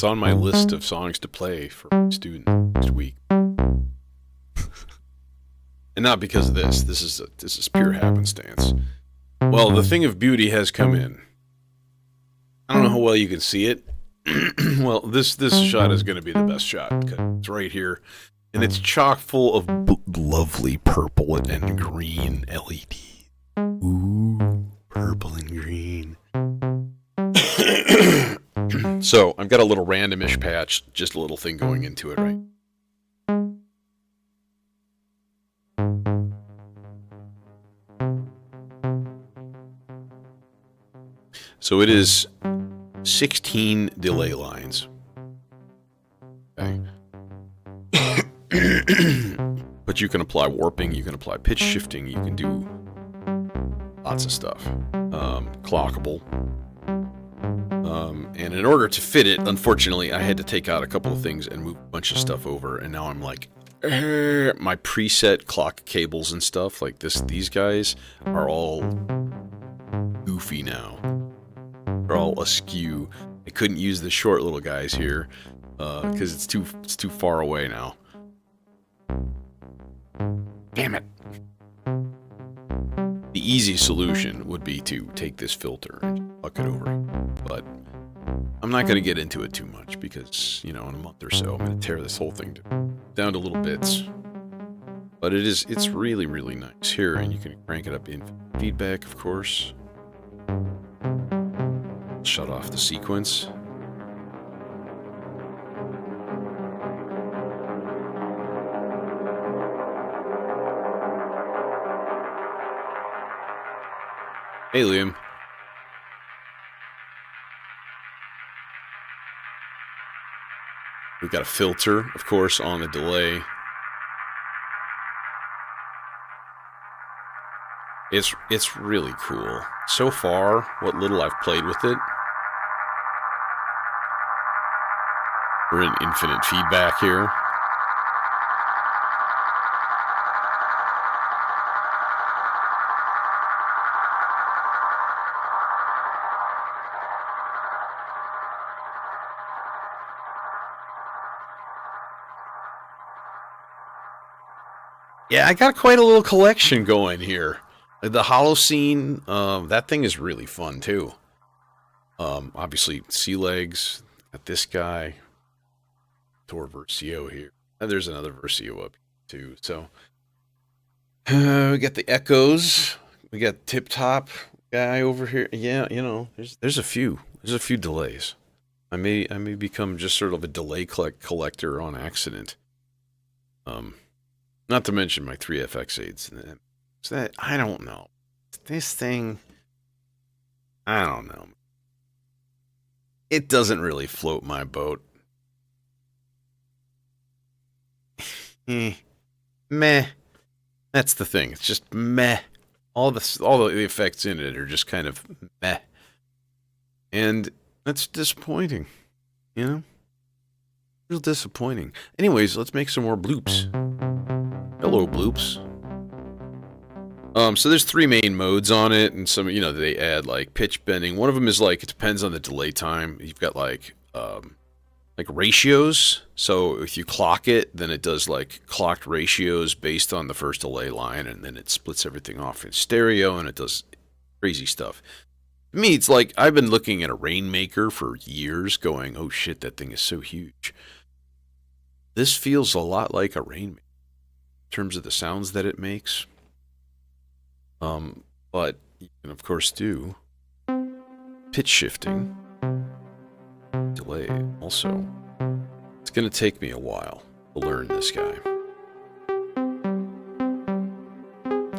It's on my list of songs to play for students next week. And not because of this. This is pure happenstance. Well, the thing of beauty has come in. I don't know how well you can see it. Well, this shot is going to be the best shot because it's right here, and it's chock full of lovely purple and green LEDs. Ooh, purple and green. So I've got a little randomish patch, just a little thing going into it, right? So it is 16 delay lines. Okay. But you can apply warping, you can apply pitch shifting, you can do lots of stuff. Clockable. And in order to fit it, unfortunately, I had to take out a couple of things and move a bunch of stuff over, and now I'm like, my preset clock cables and stuff like this. These guys are all goofy now. They're all askew. I couldn't use the short little guys here because it's too far away now. Damn it! The easy solution would be to take this filter and pluck it over, but I'm not going to get into it too much because, you know, in a month or so, I'm going to tear this whole thing down to little bits. But it's really, really nice here, and you can crank it up in feedback, of course. Shut off the sequence. Hey, Liam. We've got a filter, of course, on the delay. It's really cool. So far, what little I've played with it, we're in infinite feedback here. Yeah, I got quite a little collection going here. The Holocene, that thing is really fun too. Obviously, Sea Legs, got this guy, Tor Versio here. And there's another Versio up here too. So, we got the Echoes. We got Tip Top guy over here. Yeah, you know, there's a few. There's a few delays. I may become just sort of a delay collector on accident. Not to mention my 3FX8s. So that, I don't know. This thing, I don't know. It doesn't really float my boat. Meh. That's the thing. It's just meh. All the effects in it are just kind of meh. And that's disappointing. You know? Real disappointing. Anyways, let's make some more bloops. Hello, bloops. So there's 3 main modes on it, and some, you know, they add like pitch bending. One of them is like, it depends on the delay time. You've got like ratios. So if you clock it, then it does like clocked ratios based on the first delay line, and then it splits everything off in stereo, and it does crazy stuff. To me, it's like I've been looking at a Rainmaker for years going, oh shit, that thing is so huge. This feels a lot like a Rainmaker in terms of the sounds that it makes. But you can of course do pitch shifting, delay also. It's going to take me a while to learn this guy.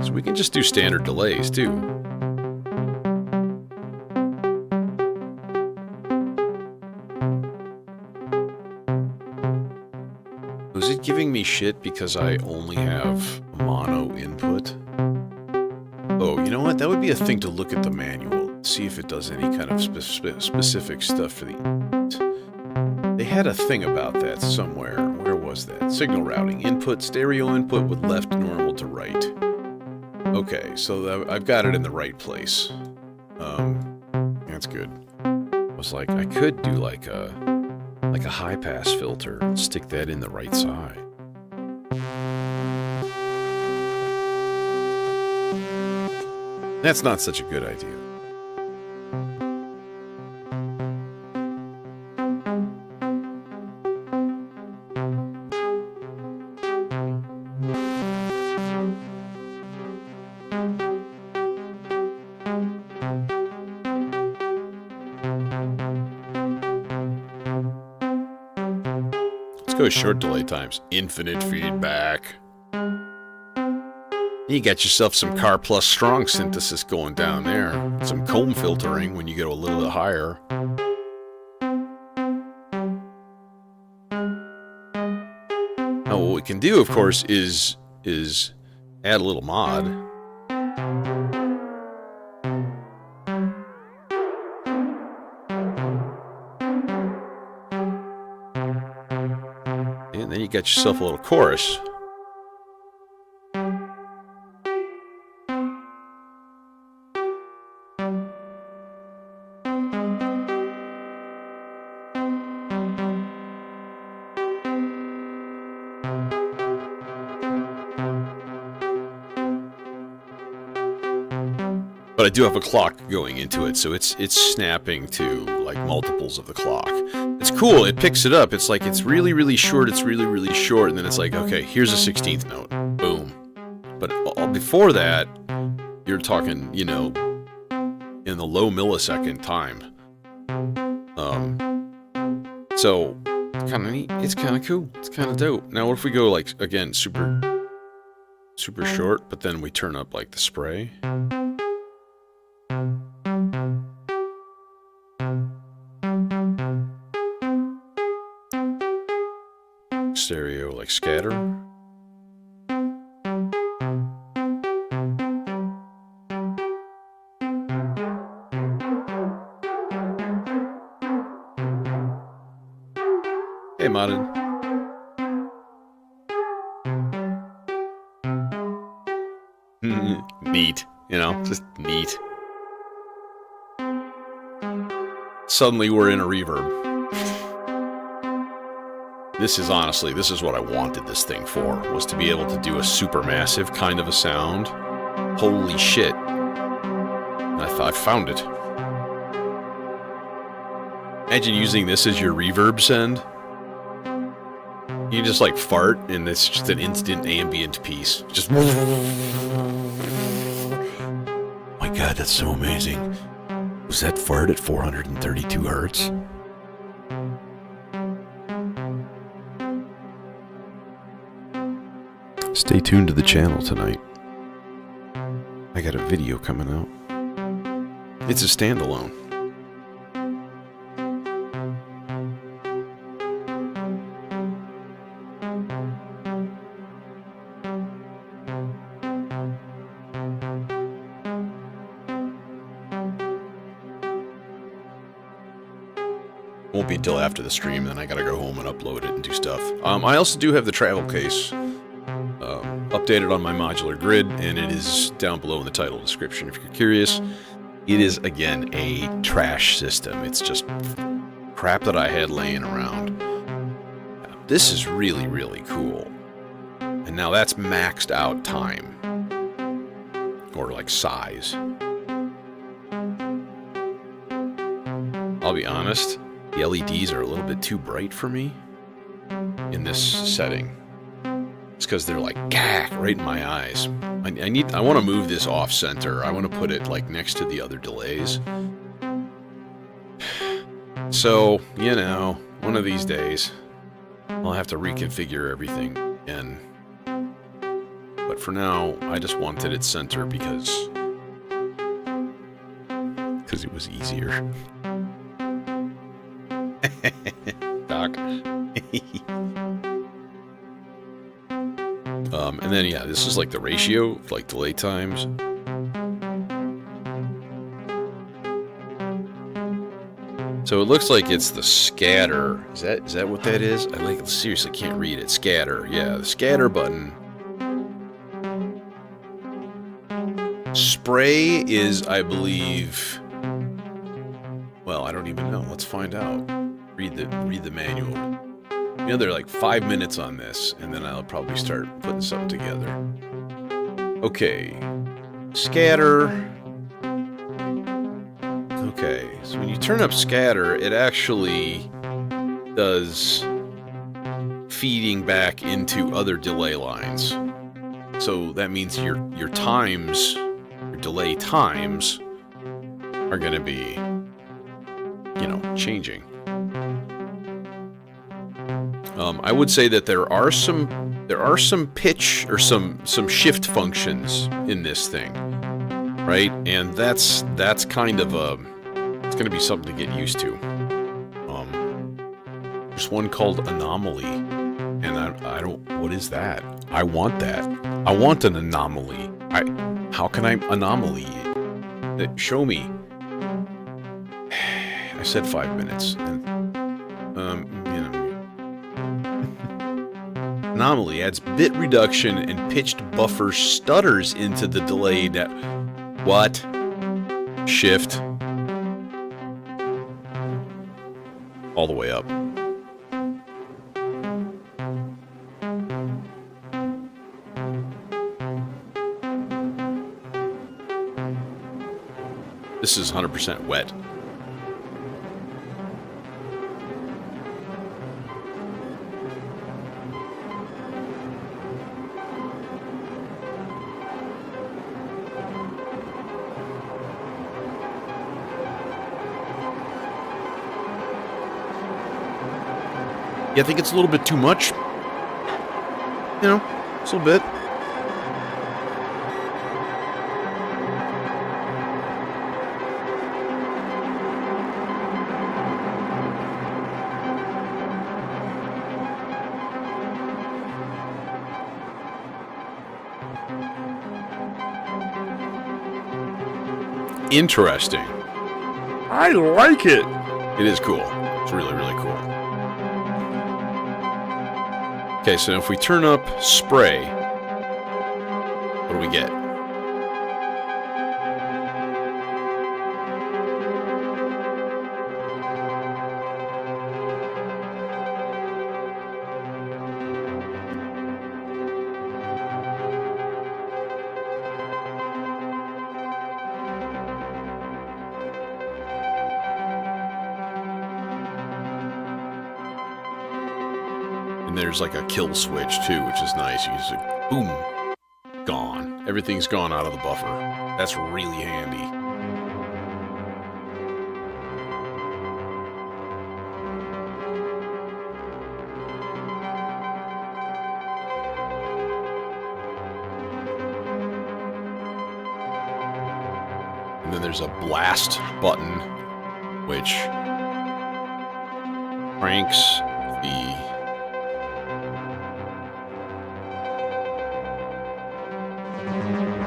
So we can just do standard delays too. Was it giving me shit because I only have a mono input? Oh, you know what? That would be a thing to look at the manual, see if it does any kind of specific stuff for the input. They had a thing about that somewhere. Where was that? Signal routing. Input, stereo input with left normal to right. Okay, so I've got it in the right place. That's good. I was like, I could do like a like a high pass filter. Stick that in the right side. That's not such a good idea. Let's go short delay times. Infinite feedback. You got yourself some Car Plus strong synthesis going down there. Some comb filtering when you go a little bit higher. Now what we can do, of course, is add a little mod. And then you got yourself a little chorus. But I do have a clock going into it, so it's snapping to like multiples of the clock. It's cool. It picks it up. It's like it's really, really short. It's really, really short, and then it's like, okay, here's a 16th note. Boom. But before that, you're talking, you know, in the low millisecond time. So it's kind of neat. It's kind of cool. It's kind of dope. Now, what if we go like again, super short, but then we turn up like the spray? Stereo, like scatter. Hey, modded. Neat, you know, just neat. Suddenly we're in a reverb. This is honestly, this is what I wanted this thing for, was to be able to do a supermassive kind of a sound. Holy shit. I thought I found it. Imagine using this as your reverb send. You just like fart and it's just an instant ambient piece. Just... Oh my god, that's so amazing. Was that fart at 432 hertz? Stay tuned to the channel tonight. I got a video coming out. It's a standalone. Won't be until after the stream, then I gotta go home and upload it and do stuff. I also do have the travel case updated on my modular grid, and it is down below in the title description if you're curious. It is, again, a trash system. It's just crap that I had laying around. This is really, really cool. And now that's maxed out time. Or, like, size. I'll be honest, the LEDs are a little bit too bright for me in this setting. It's because they're like, gah, right in my eyes. I want to move this off center. I want to put it like next to the other delays. So, you know, one of these days, I'll have to reconfigure everything again. But for now, I just wanted it center because it was easier. Doc. And then, yeah, this is like the ratio of like delay times. So it looks like it's the scatter. Is that what that is? I like seriously can't read it. Scatter. Yeah, the scatter button. Spray is, I believe... Well, I don't even know. Let's find out. read the manual. You know, they're like 5 minutes on this, and then I'll probably start putting something together. Okay, scatter. Okay, so when you turn up scatter, it actually does feeding back into other delay lines. So that means your times, your delay times, are going to be, you know, changing. I would say that there are some pitch or some shift functions in this thing, right? And that's kind of it's going to be something to get used to. There's one called anomaly, and I don't. What is that? I want that. I want an anomaly. How can I anomaly it? Show me. I said 5 minutes. And, you know. Anomaly adds bit reduction and pitched buffer stutters into the delay net. What? Shift. All the way up. This is 100% wet. Yeah, I think it's a little bit too much. You know, just a little bit. Interesting. I like it. It is cool. It's really, really cool. Okay, so if we turn up spray, what do we get? And there's like a kill switch too, which is nice. You just like, boom, gone. Everything's gone out of the buffer. That's really handy. And then there's a blast button, which cranks the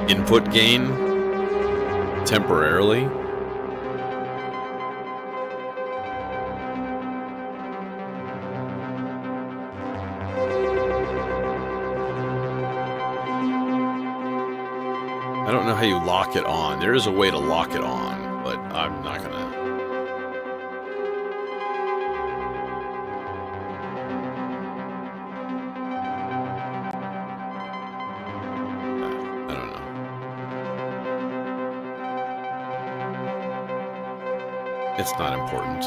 input gain temporarily. I don't know how you lock it on. There is a way to lock it on, but I'm not gonna. I don't know. It's not important.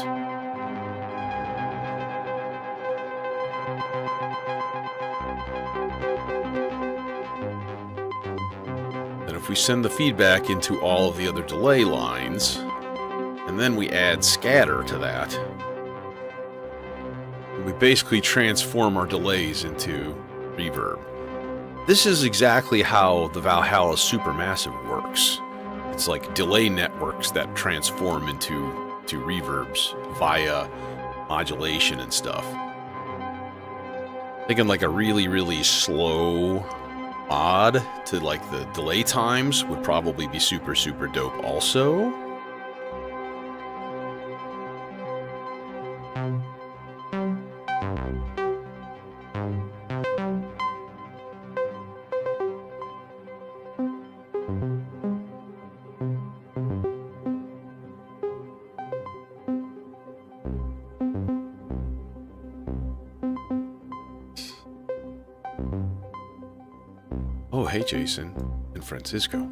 And if we send the feedback into all of the other delay lines, and then we add scatter to that, we basically transform our delays into reverb. This is exactly how the Valhalla Supermassive works. It's like delay networks that transform into reverbs via modulation and stuff. Thinking like a really, really slow mod to like the delay times would probably be super, super dope also. Oh, hey, Jason and Francisco.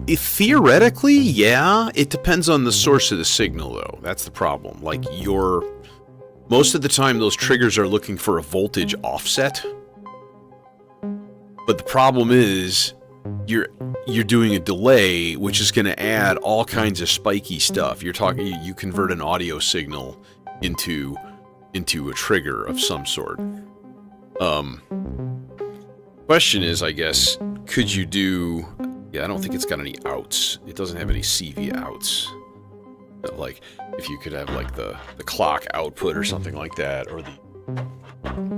Theoretically, yeah. It depends on the source of the signal, though. That's the problem. Like, most of the time, those triggers are looking for a voltage offset. But the problem is, you're doing a delay, which is going to add all kinds of spiky stuff. You convert an audio signal into a trigger of some sort. Question is, I guess, could you do... Yeah, I don't think it's got any outs. It doesn't have any CV outs. But like, if you could have like the clock output or something like that, or the...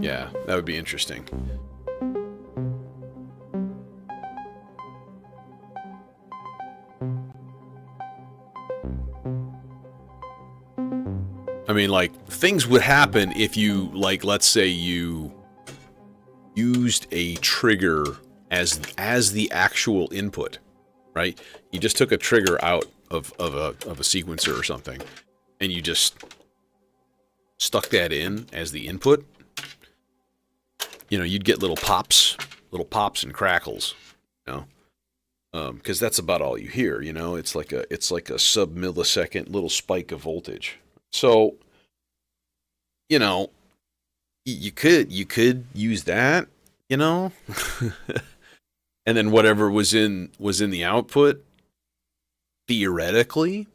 Yeah, that would be interesting. I mean, like, things would happen if you, like, let's say you used a trigger as the actual input, right? You just took a trigger out of a sequencer or something, and you just stuck that in as the input. You know, you'd get little pops and crackles, you know, because that's about all you hear. You know, it's like a sub-millisecond little spike of voltage. So, you know, you could use that, you know, and then whatever was in the output, theoretically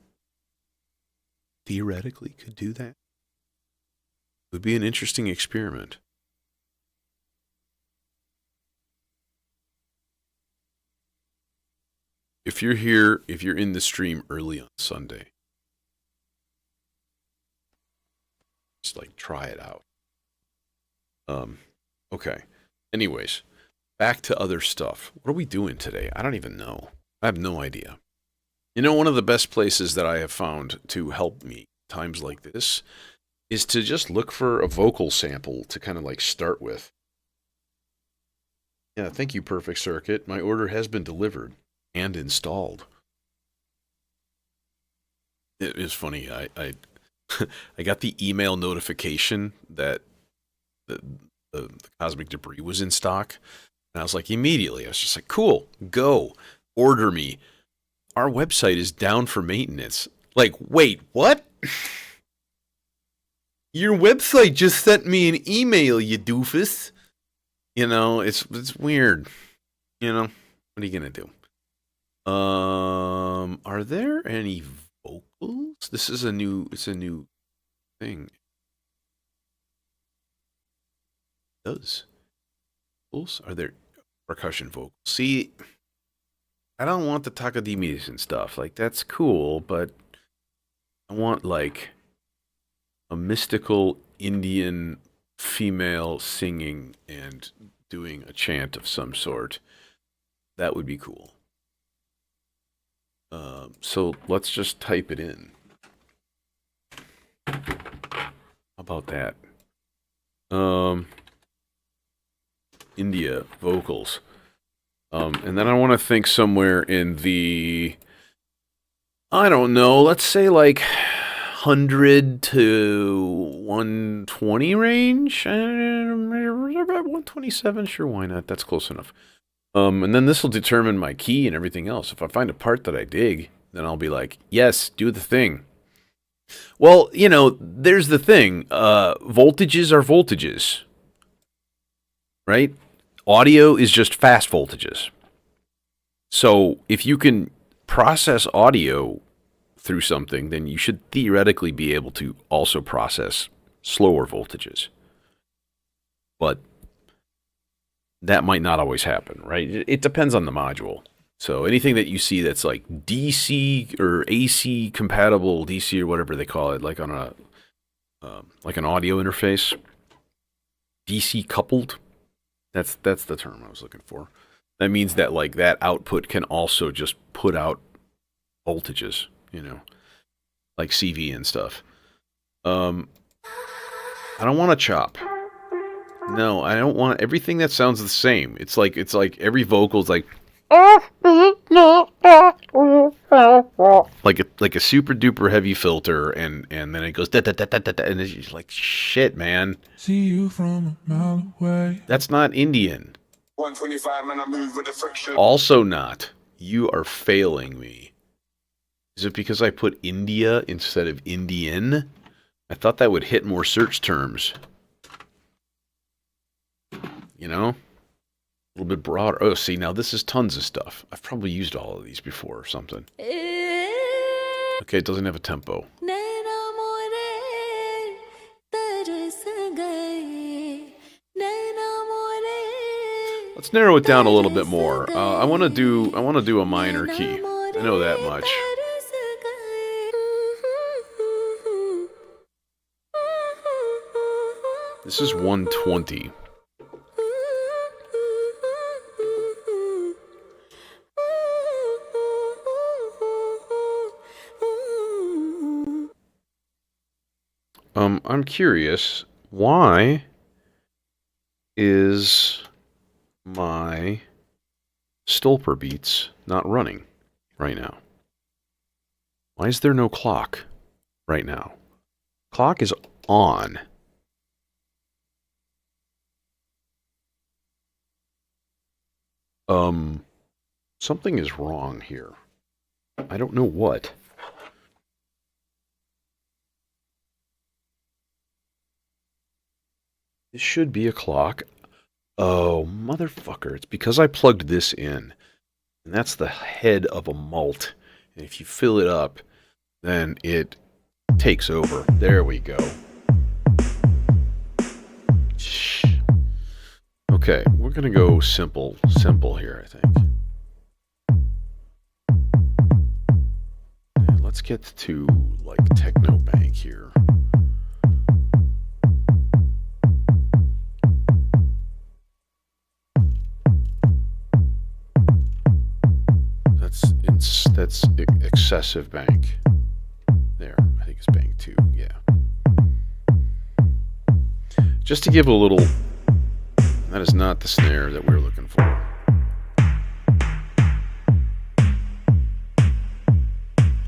could do that. It would be an interesting experiment. If you're in the stream early on Sunday, just like try it out. Okay. Anyways, back to other stuff. What are we doing today? I don't even know. I have no idea. You know, one of the best places that I have found to help me times like this is to just look for a vocal sample to kind of like start with. Yeah, thank you, Perfect Circuit. My order has been delivered and installed. It is funny. I got the email notification that the cosmic debris was in stock, and I was like, immediately, I was just like, cool, go, order me. Our website is down for maintenance. Like, wait, what? Your website just sent me an email, you doofus. You know, it's weird. You know, what are you gonna do? Are there any vocals? It's a new thing. Those vocals? Are there percussion vocals? See, I don't want the Takadimis and stuff. Like, that's cool, but I want like a mystical Indian female singing and doing a chant of some sort. That would be cool. So let's just type it in. How about that? India vocals. And then I want to think somewhere in the, I don't know, let's say like 100 to 120 range. 127, sure, why not? That's close enough. And then this will determine my key and everything else. If I find a part that I dig, then I'll be like, yes, do the thing. Well, you know, there's the thing. Voltages are voltages. Right? Audio is just fast voltages. So if you can process audio through something, then you should theoretically be able to also process slower voltages. But that might not always happen, right? It depends on the module. So anything that you see that's like DC or AC compatible, DC or whatever they call it, like on a like an audio interface, DC coupled. That's the term I was looking for. That means that like that output can also just put out voltages, you know, like CV and stuff. I don't want to chop. No, I don't want everything that sounds the same. It's like every vocal's like like a super duper heavy filter, and then it goes da da da da da, and it's just like shit, man. See you from a mile away. That's not Indian. 125 and I move with the friction. Also not. You are failing me. Is it because I put India instead of Indian? I thought that would hit more search terms. You know? A little bit broader. Oh, see, now this is tons of stuff. I've probably used all of these before or something. Okay, it doesn't have a tempo. Let's narrow it down a little bit more. I want to do a minor key. I know that much. This is 120. I'm curious, why is my Stolper beats not running right now? Why is there no clock right now? Clock is on. Something is wrong here. I don't know what. This should be a clock. Oh, motherfucker. It's because I plugged this in. And that's the head of a mult. And if you fill it up, then it takes over. There we go. Okay, we're going to go simple here, I think. And let's get to, like, techno bank here. That's excessive bank. There, I think it's bank 2, yeah. Just to give a little... That is not the snare that we're looking for. I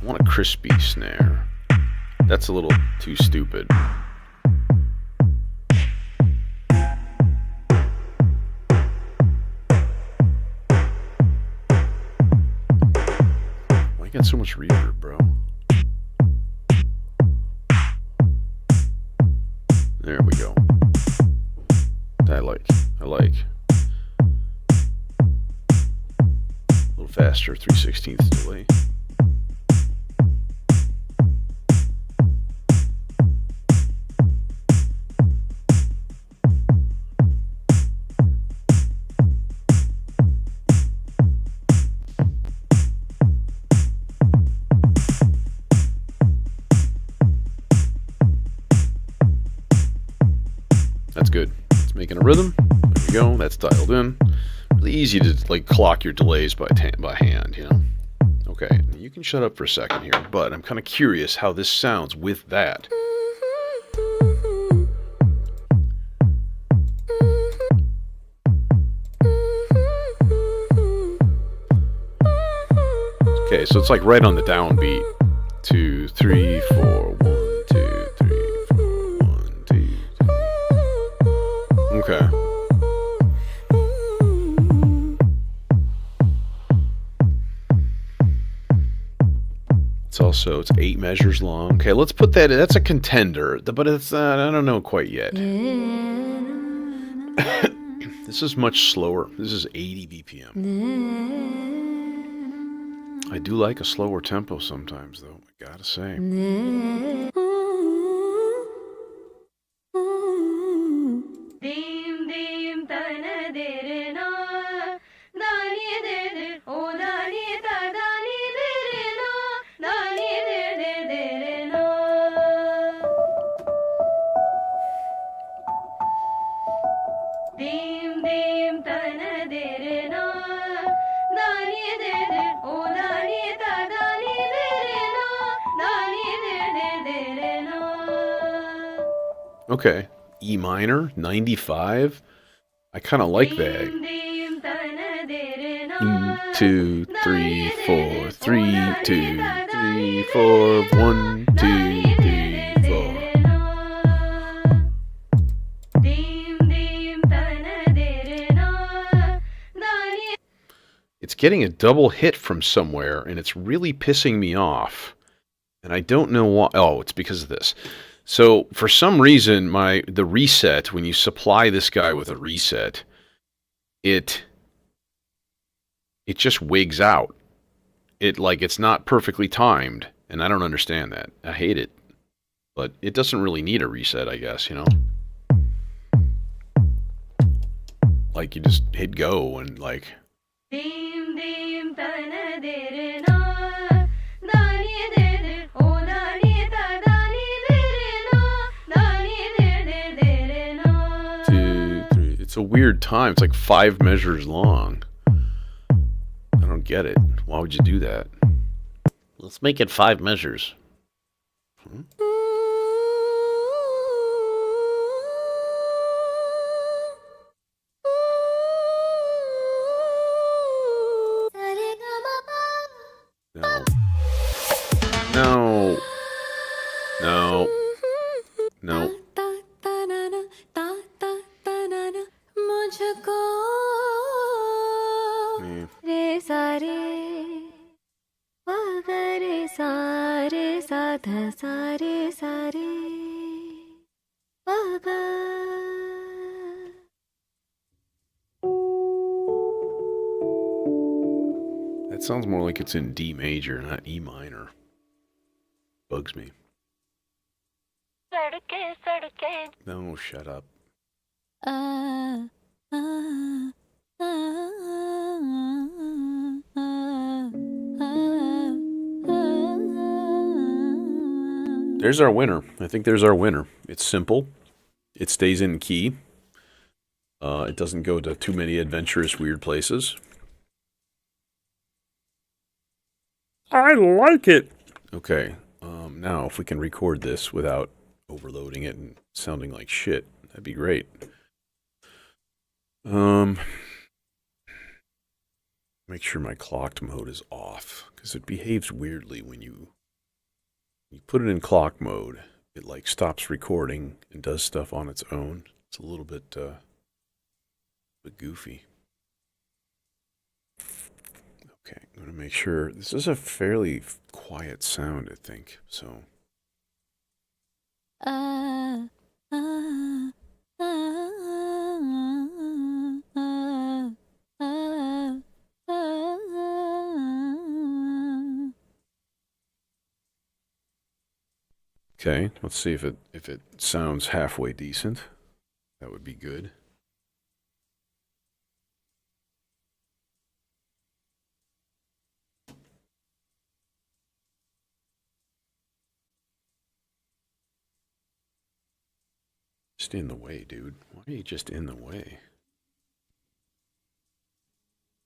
want a crispy snare. That's a little too stupid. Why you got so much reverb, bro? There we go. I like. A little faster, 3/16 delay. That's good. It's making a rhythm. There we go. That's dialed in. Really easy to like clock your delays by hand, you know. Okay, you can shut up for a second here, but I'm kind of curious how this sounds with that. Okay, so it's like right on the downbeat. 2, 3, 4, 1, 2, 3, 4, 1, 2, 3. Okay. It's 8 measures long. Okay, let's put that in. That's a contender, but it's I don't know quite yet. This is much slower. This is 80 BPM. I do like a slower tempo sometimes, though, I gotta say. Okay, E minor, 95. I kind of like that. 2, 3, 4, 3, 2, 3, 4, 1, 2, 3, 4. It's getting a double hit from somewhere, and it's really pissing me off. And I don't know why. Oh, it's because of this. So for some reason, the reset, when you supply this guy with a reset, it just wigs out. It's not perfectly timed, and I don't understand that. I hate it. But it doesn't really need a reset, I guess, you know? Like, you just hit go and, like... It's a weird time. It's like 5 measures long. I don't get it. Why would you do that? Let's make it 5 measures. Hmm? No. No. No. No. That sounds more like it's in D major, not E minor. Bugs me. No, shut up. There's our winner. I think there's our winner. It's simple. It stays in key. It doesn't go to too many adventurous, weird places. I like it. Okay. Now, if we can record this without overloading it and sounding like shit, that'd be great. Make sure my clocked mode is off, because it behaves weirdly when you put it in clock mode. It like stops recording and does stuff on its own. It's a little bit goofy. Okay, I'm gonna make sure this is a fairly quiet sound, I think. So. Okay, let's see if it sounds halfway decent. That would be good. Just in the way, dude. Why are you just in the way?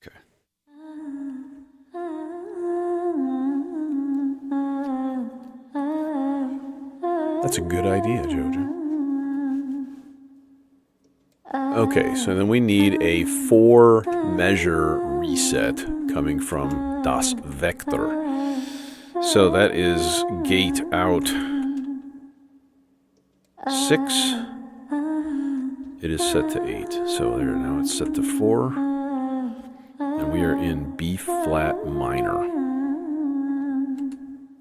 Okay. That's a good idea, Jojo. Okay, so then we need a 4-measure reset coming from Das Vector. So that is gate out 6. It is set to 8. So there, now it's set to 4. And we are in B flat minor.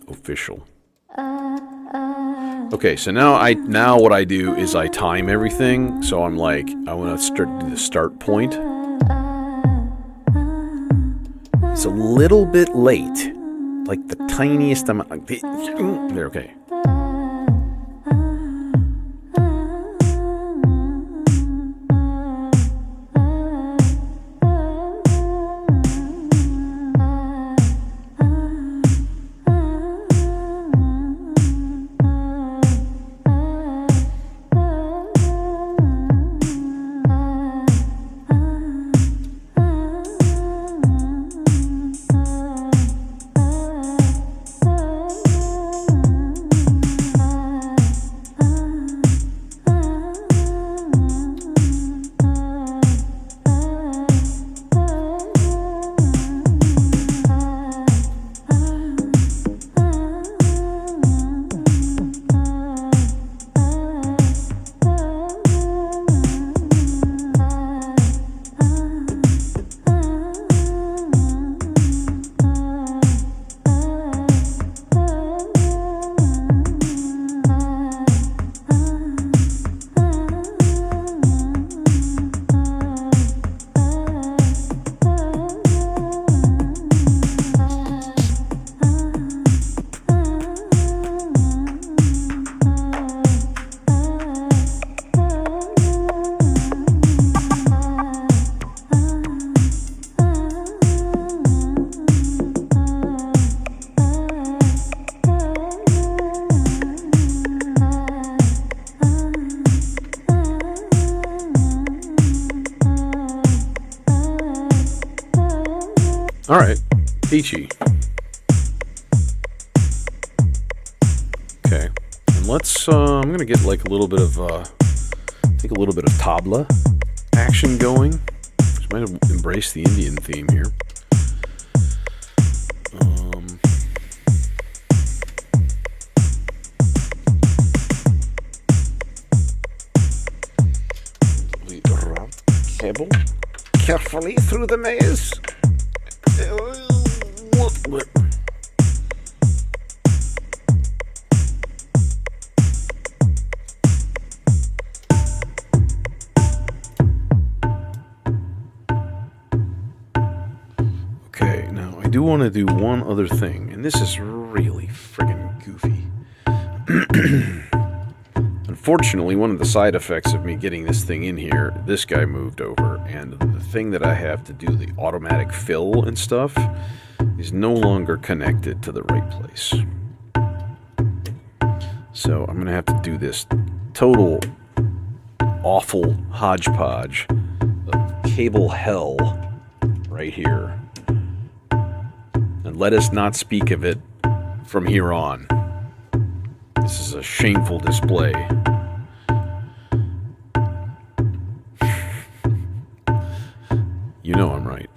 Official. Okay, so now what I do is I time everything. So I'm like, I want to start the start point. It's a little bit late, like the tiniest amount. There, okay. Alright, peachy. Okay, and let's, I'm gonna get like a little bit of, I think a little bit of tabla action going. Just might embrace the Indian theme here. We route the cable carefully through the maze. Okay, now I do want to do one other thing, and this is really friggin' goofy. Unfortunately, one of the side effects of me getting this thing in here, this guy moved over, and the thing that I have to do, the automatic fill and stuff, is no longer connected to the right place. So I'm going to have to do this total awful hodgepodge of cable hell right here. And let us not speak of it from here on. This is a shameful display. You know I'm right.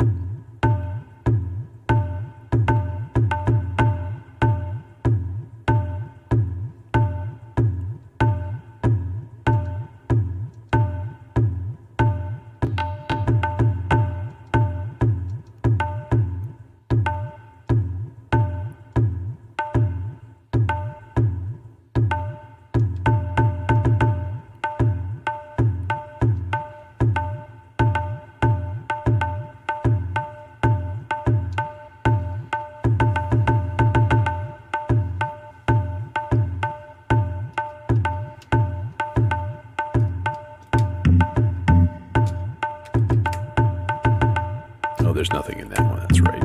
Oh, there's nothing in that one, that's right.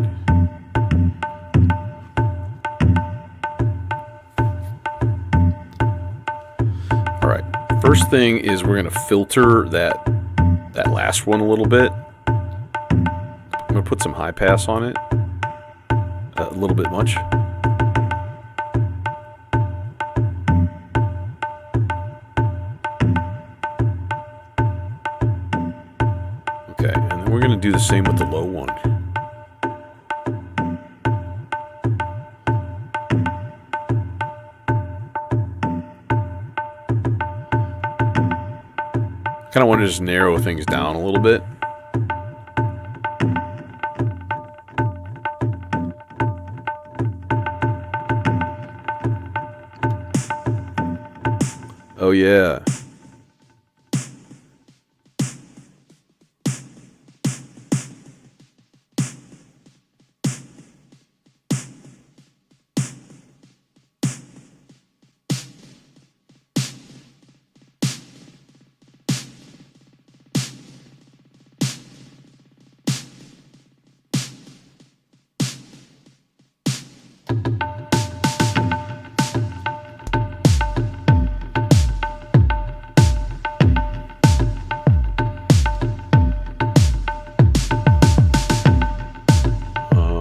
Alright, first thing is we're going to filter that last one a little bit. I'm going to put some high pass on it. A little bit much. Okay, and then we're going to do the same with the low one. Kind of want to just narrow things down a little bit. Oh yeah.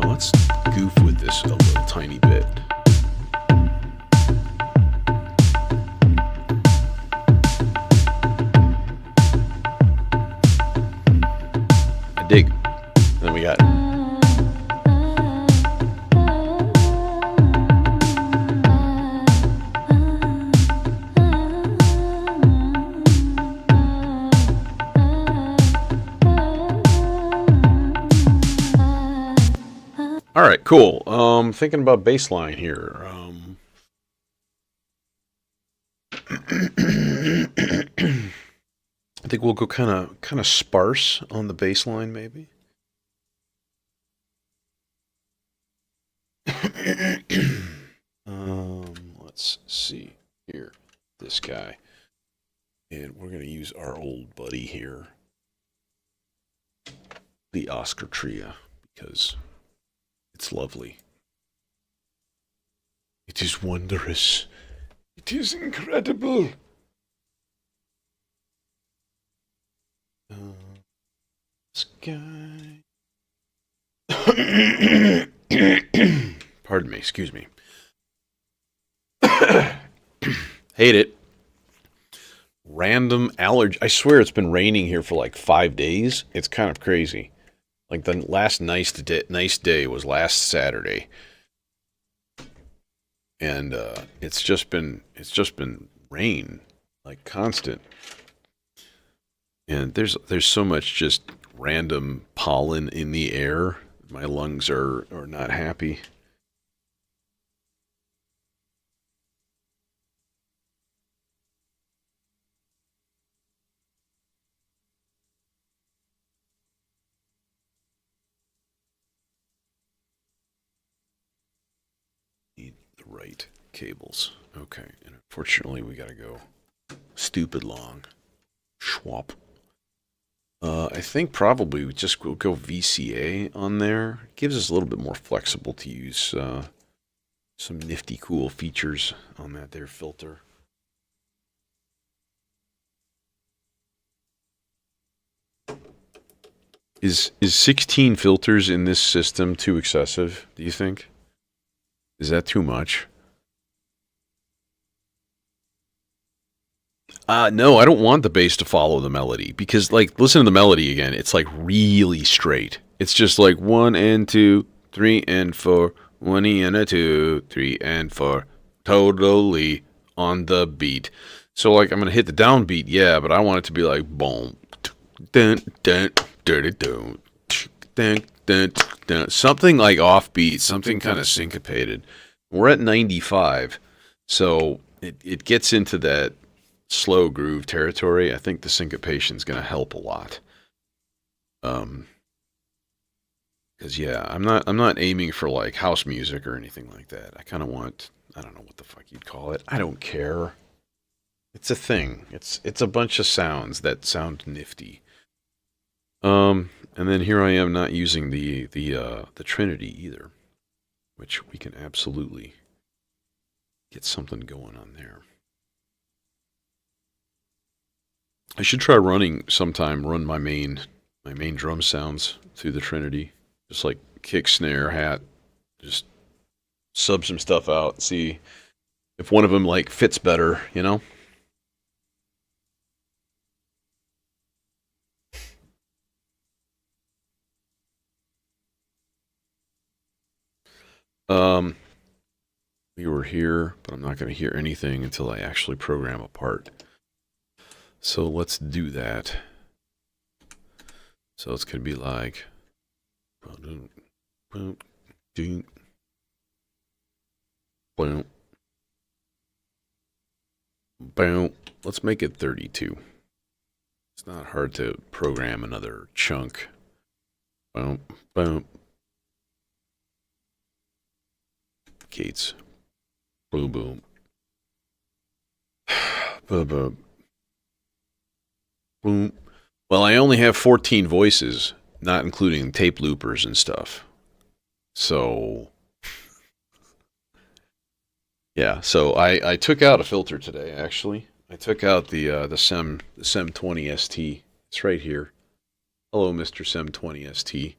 Let's goof with this a little tiny bit. I dig. And then we got all right, cool. Thinking about baseline here. I think we'll go kind of sparse on the baseline, maybe. Let's see here, this guy, and we're gonna use our old buddy here, the Oscar Tria, because it's lovely. It is wondrous. It is incredible. This guy. Pardon me, excuse me. Hate it. Random allergy. I swear it's been raining here for like 5 days. It's kind of crazy. Like the last nice day was last Saturday, and it's just been rain, like constant. And there's so much just random pollen in the air. My lungs are not happy. Need the right cables. Okay, and unfortunately we gotta go stupid long. Schwap. I think probably we just will go VCA on there. It gives us a little bit more flexible to use some nifty cool features on that there filter. Is 16 filters in this system too excessive, do you think? Is that too much? No, I don't want the bass to follow the melody because, like, listen to the melody again. It's like really straight. It's just like 1 and 2, 3 and 4, 1 and a 2, 3 and 4, totally on the beat. So, like, I'm gonna hit the downbeat, yeah, but I want it to be like boom, dun dun dun dun dun dun dun, something like offbeat, something kind of syncopated. We're at 95, so it gets into that slow groove territory. I think the syncopation is going to help a lot. Because yeah, I'm not aiming for like house music or anything like that. I kind of want, I don't know what the fuck you'd call it. I don't care. It's a thing. It's a bunch of sounds that sound nifty. And then here I am not using the Trinity either, which we can absolutely get something going on there. I should try running sometime. Run my main drum sounds through the Trinity, just like kick, snare, hat. Just sub some stuff out. See if one of them like fits better. You know. We were here, but I'm not going to hear anything until I actually program a part. So let's do that. So it's going to be like, let's make it 32. It's not hard to program another chunk. Boom, boom. Gates. Boom, boom. Boom, boom. Boom. Well, I only have 14 voices, not including tape loopers and stuff. So, yeah. So I took out a filter today. Actually, I took out the SEM 20 ST. It's right here. Hello, Mr. SEM 20 ST.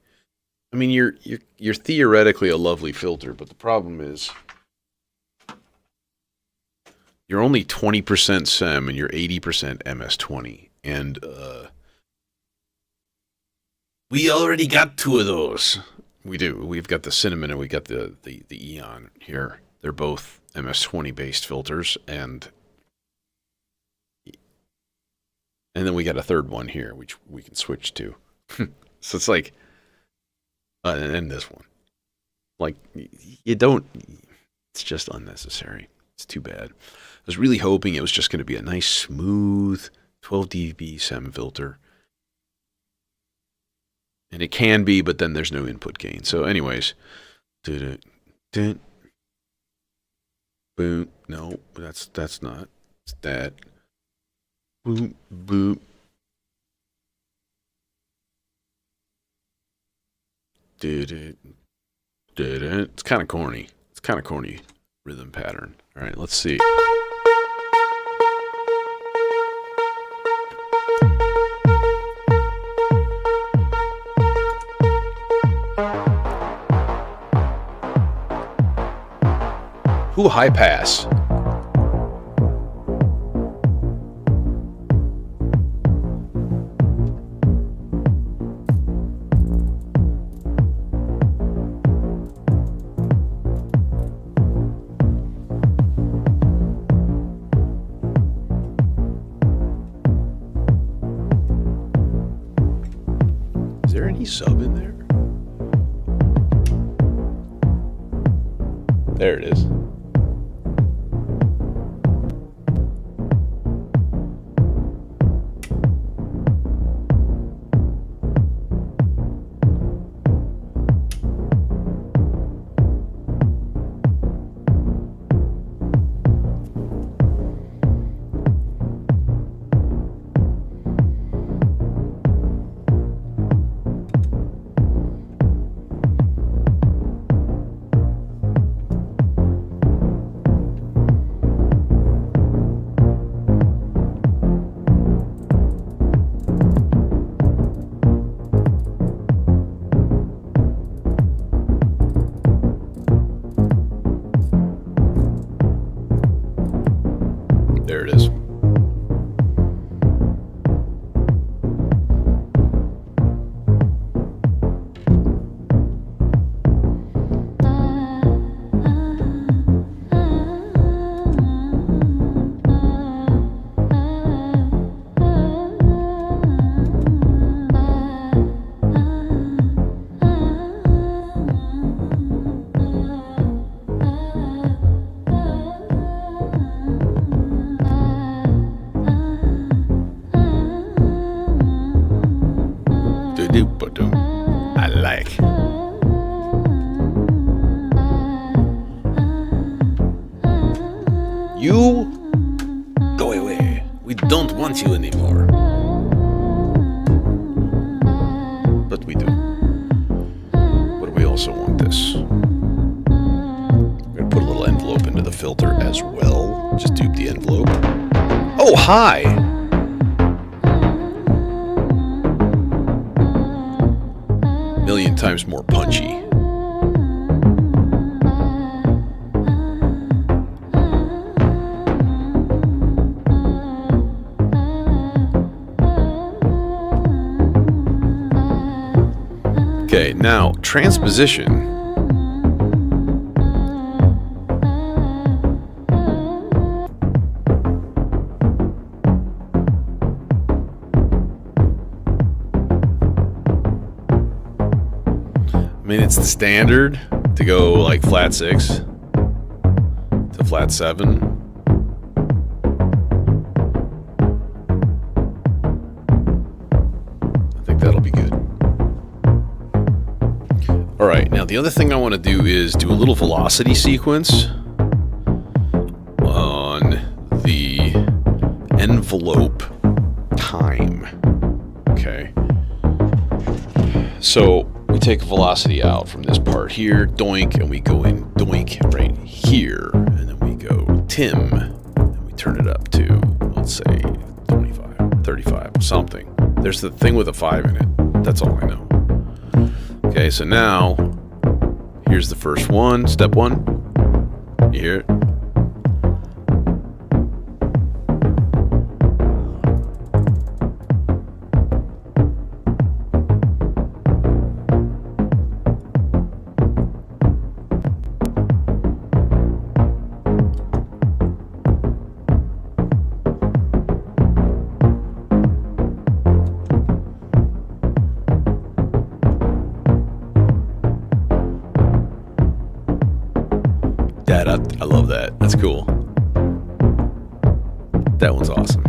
I mean, you're theoretically a lovely filter, but the problem is you're only 20% SEM and you're 80% MS-20. And we already got 2 of those. We do. We've got the Cinnamon and we got the Eon here. They're both MS-20 based filters, and then we got a third one here, which we can switch to. So it's like, and this one, like you don't. It's just unnecessary. It's too bad. I was really hoping it was just going to be a nice, smooth 12 dB SEM filter. And it can be, but then there's no input gain. So anyways, boom. No, that's not. It's that. Boom, boom. It's kind of corny. It's kind of corny rhythm pattern. All right, let's see. Who high pass? Is there any sub in there? There it is. There it is. I like. You go away. We don't want you anymore. But we do. But we also want this. We're gonna put a little envelope into the filter as well. Just dupe the envelope. Oh, hi! Million times more punchy. Okay, now transposition. I mean, it's the standard to go like flat 6 to flat 7. I think that'll be good. All right, now the other thing I want to do is do a little velocity sequence on the envelope time. Okay. So we take velocity out from this part here, doink, and we go in doink right here, and then we go Tim, and we turn it up to, let's say, 25, 35, something. There's the thing with a 5 in it. That's all I know. Okay, so now, here's the first one, step 1. You hear it? I love that. That's cool. That one's awesome.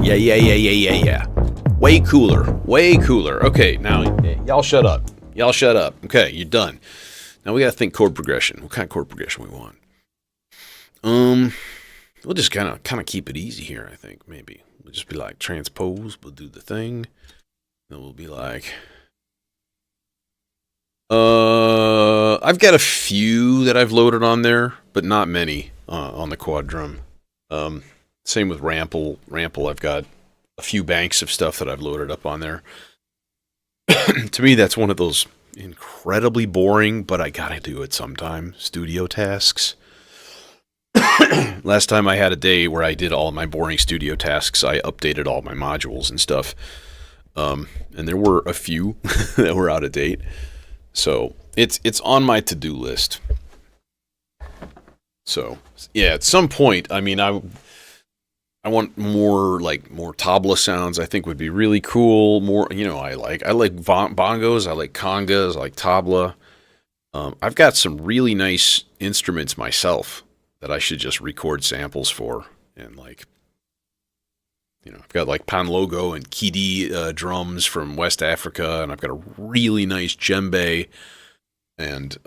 Yeah. Way cooler. Way cooler. Okay, now, y'all shut up. Y'all shut up. Okay, you're done. Now we gotta think chord progression. What kind of chord progression we want? We'll just kind of keep it easy here. I think maybe we'll just be like transpose. We'll do the thing. Then we'll be like I've got a few that I've loaded on there, but not many on the quad drum. Um, Same with Rample. Rample, I've got a few banks of stuff that I've loaded up on there. To me, that's one of those incredibly boring, but I gotta do it sometime. Studio tasks. Last time I had a day where I did all my boring studio tasks, I updated all my modules and stuff. And there were a few that were out of date. So it's on my to-do list. So yeah, at some point, I mean, I want more tabla sounds. I think would be really cool. More, I like bongos. I like congas. I like tabla. I've got some really nice instruments myself that I should just record samples for, and I've got like Panlogo and Kidi drums from West Africa, and I've got a really nice djembe and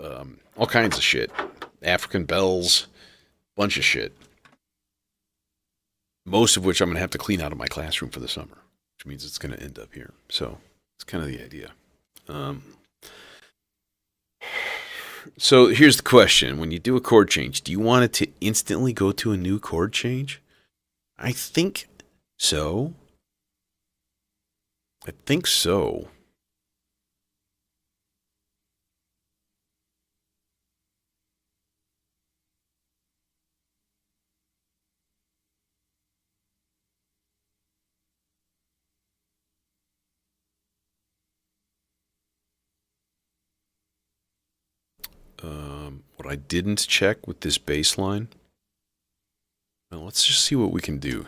all kinds of shit. African bells, bunch of shit. Most of which I'm going to have to clean out of my classroom for the summer, which means it's going to end up here. So it's kind of the idea. So here's the question. When you do a chord change, do you want it to instantly go to a new chord change? I think so. I think so. What I didn't check with this bass line. Well, let's just see what we can do.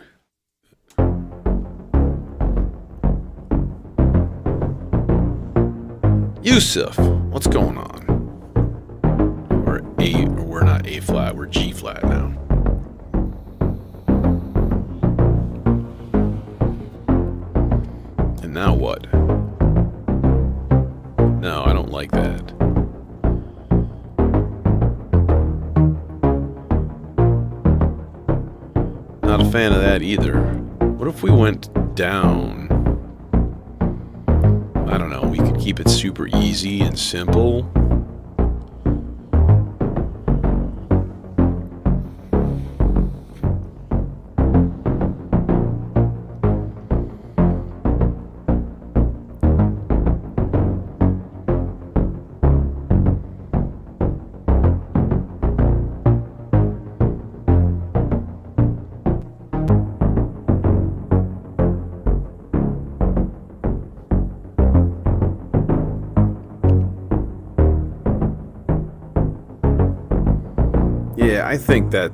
Yusuf, what's going on? We're not A flat, we're G flat now. And now what? No, I don't like that. Not a fan of that either. What if we went down? I don't know, we could keep it super easy and simple.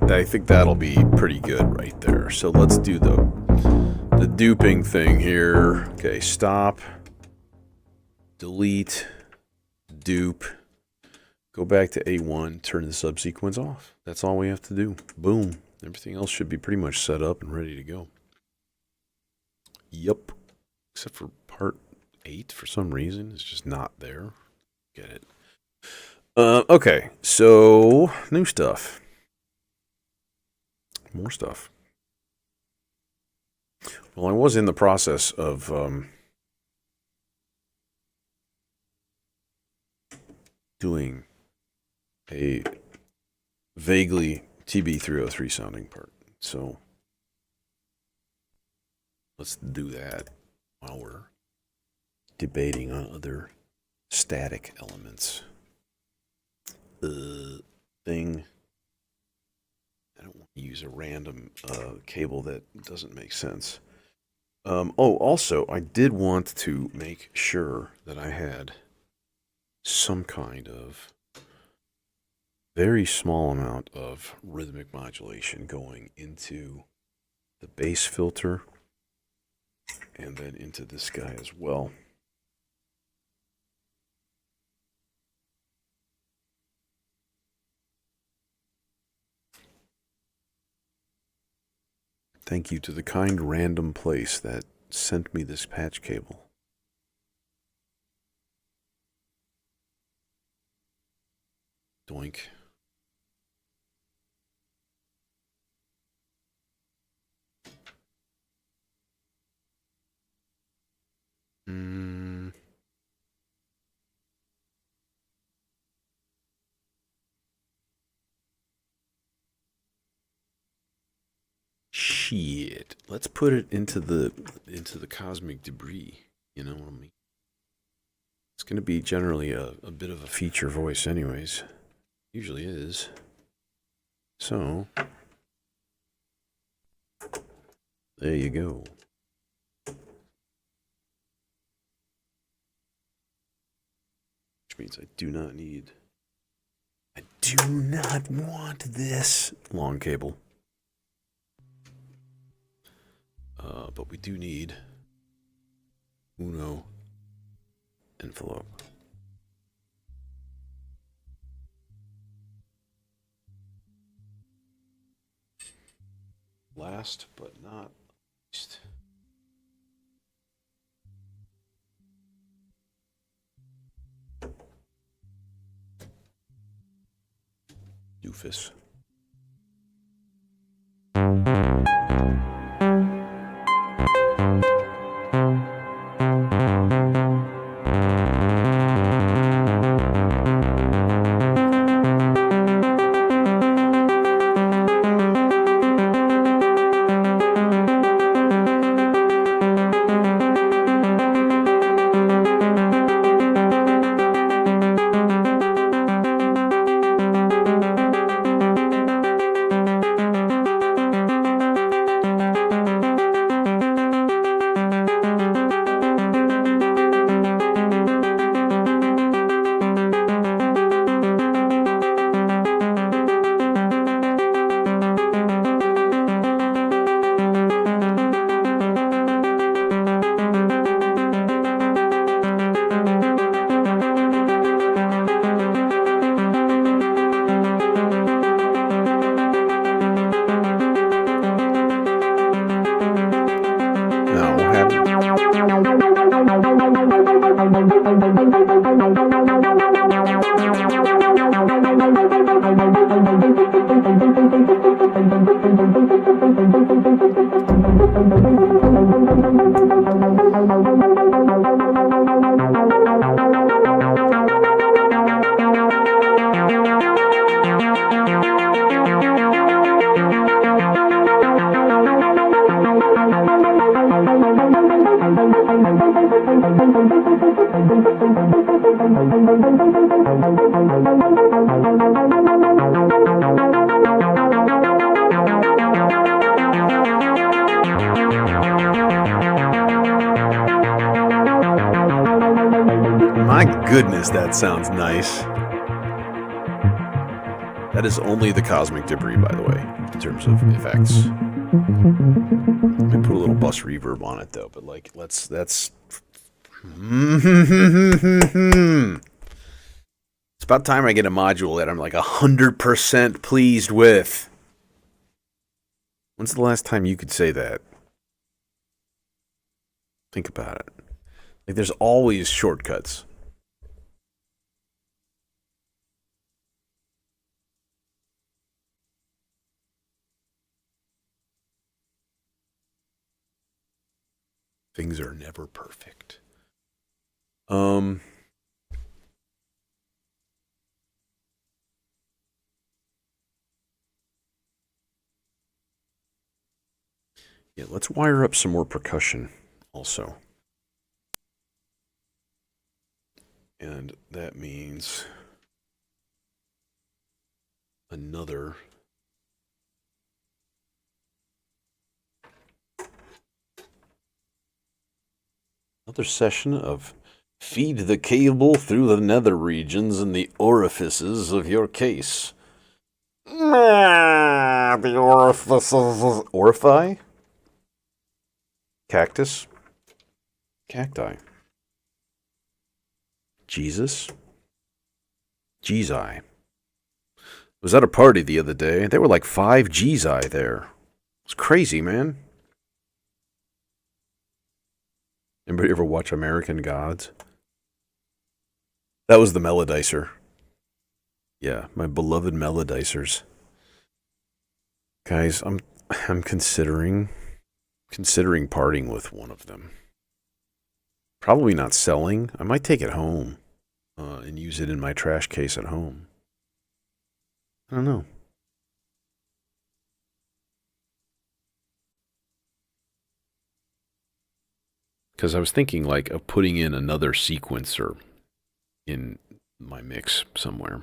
I think that'll be pretty good right there. So let's do the duping thing here. Okay, stop, delete, dupe, go back to A1, turn the subsequence off. That's all we have to do. Boom. Everything else should be pretty much set up and ready to go. Yup. Except for part 8 for some reason. It's just not there. Get it. Okay, so new stuff. More stuff. Well, I was in the process of doing a vaguely TB303 sounding part. So let's do that while we're debating on other static elements. Thing. I don't want to use a random cable that doesn't make sense. Also, I did want to make sure that I had some kind of very small amount of rhythmic modulation going into the bass filter and then into this guy as well. Thank you to the kind random place that sent me this patch cable. Doink. shit. Let's put it into the cosmic debris. You know what I mean? It's going to be generally a bit of a feature voice anyways. Usually is. So, there you go. Which means I do not want this long cable. But we do need Uno envelope. Last but not least. Doofus. My goodness, that sounds nice. That is only the cosmic debris, by the way, in terms of effects. Let me put a little bus reverb on it, though. But like, that's. It's about time I get a module that I'm like 100% pleased with. When's the last time you could say that? Think about it. Like, there's always shortcuts. Things are never perfect. Yeah, let's wire up some more percussion also. And that means another session of feed the cable through the nether regions and the orifices of your case. The orifices. Orify? Cactus? Cacti. Jesus? Gezi. Was at a party the other day. There were like 5 Gezi there. It's crazy, man. Anybody ever watch American Gods? That was the Melodicer. Yeah, my beloved Melodicers. Guys, I'm considering parting with one of them. Probably not selling. I might take it home and use it in my trash case at home. I don't know. because I was thinking like of putting in another sequencer in my mix somewhere.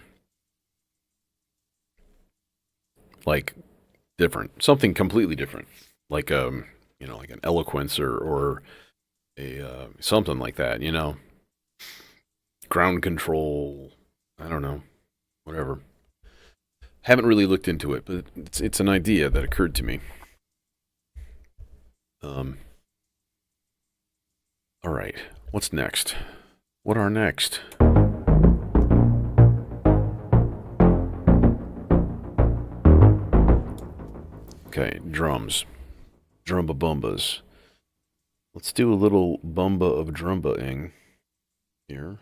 Like different, something completely different. Like you know, like an eloquencer or a something like that, you know. Ground control, I don't know, whatever. Haven't really looked into it, but it's an idea that occurred to me. All right, what's next? What are next? Okay, drums. Drumba bumbas. Let's do a little bumba of drumba-ing here.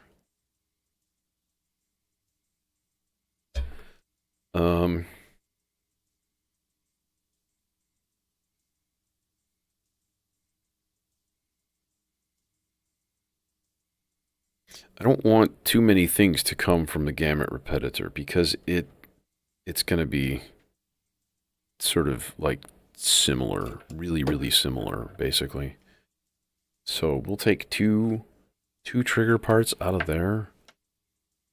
I don't want too many things to come from the gamut repetitor because it's going to be sort of like similar, really, really similar, basically. So we'll take two trigger parts out of there.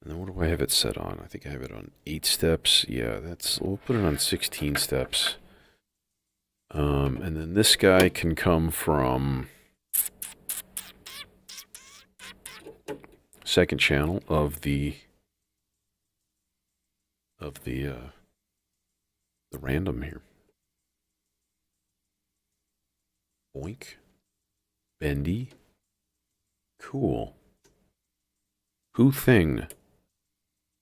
And then what do I have it set on? I think I have it on 8 steps. Yeah, we'll put it on 16 steps. And then this guy can come from second channel of the random here. Boink. Bendy. Cool. Who thing?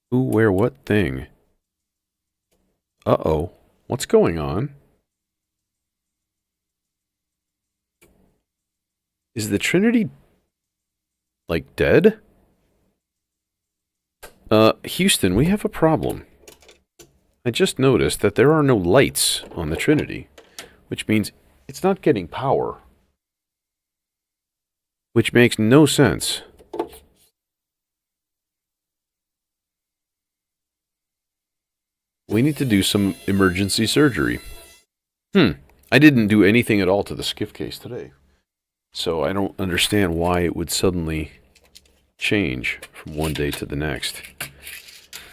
Who, where, what thing? Uh-oh. What's going on? Is the Trinity, like, dead? Houston, we have a problem. I just noticed that there are no lights on the Trinity, which means it's not getting power. Which makes no sense. We need to do some emergency surgery. I didn't do anything at all to the skiff case today. So I don't understand why it would suddenly change from one day to the next.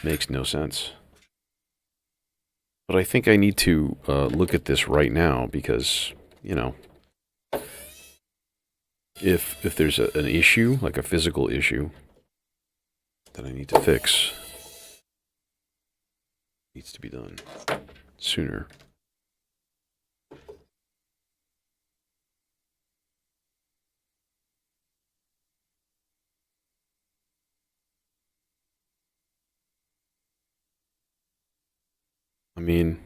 Makes no sense. But I think I need to look at this right now because, you know, if there's an issue, like a physical issue, that I need to fix, needs to be done sooner. I mean,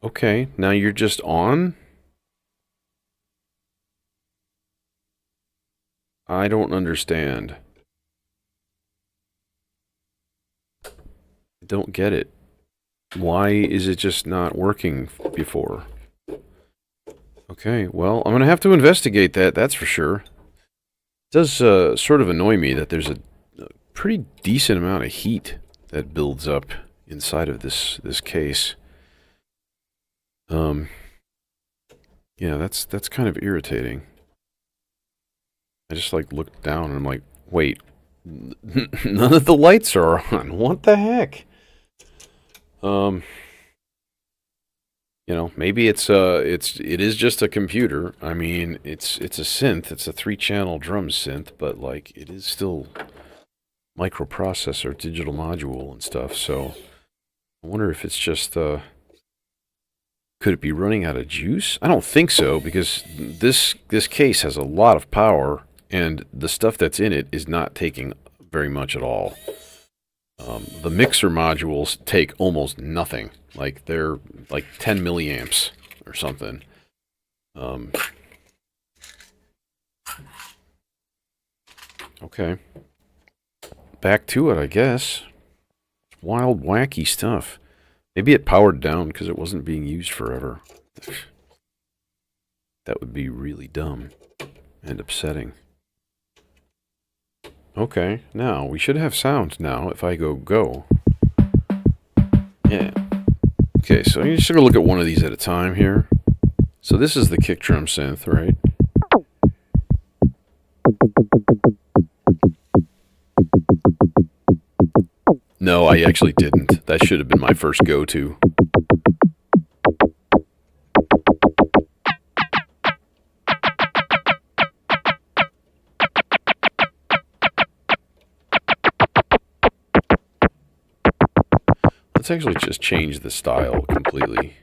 okay, now you're just on? I don't understand. I don't get it. Why is it just not working before? Okay, well, I'm going to have to investigate that, that's for sure. It does sort of annoy me that there's a pretty decent amount of heat that builds up inside of this case. Yeah, that's kind of irritating. I just like looked down and I'm like, wait, none of the lights are on. What the heck? You know, maybe it is just a computer. I mean, it's a synth. It's a 3-channel drum synth, but like it is still microprocessor, digital module and stuff. So I wonder if it's just could it be running out of juice? I don't think so because this case has a lot of power and the stuff that's in it is not taking very much at all. The mixer modules take almost nothing. Like they're like 10 milliamps or something. Okay. Back to it, I guess. Wild, wacky stuff. Maybe it powered down because it wasn't being used forever. That would be really dumb and upsetting. Okay, now we should have sound now if I go. Yeah. Okay, so I'm just going to look at one of these at a time here. So this is the kick drum synth, right? No, I actually didn't. That should have been my first go-to. Let's actually just change the style completely.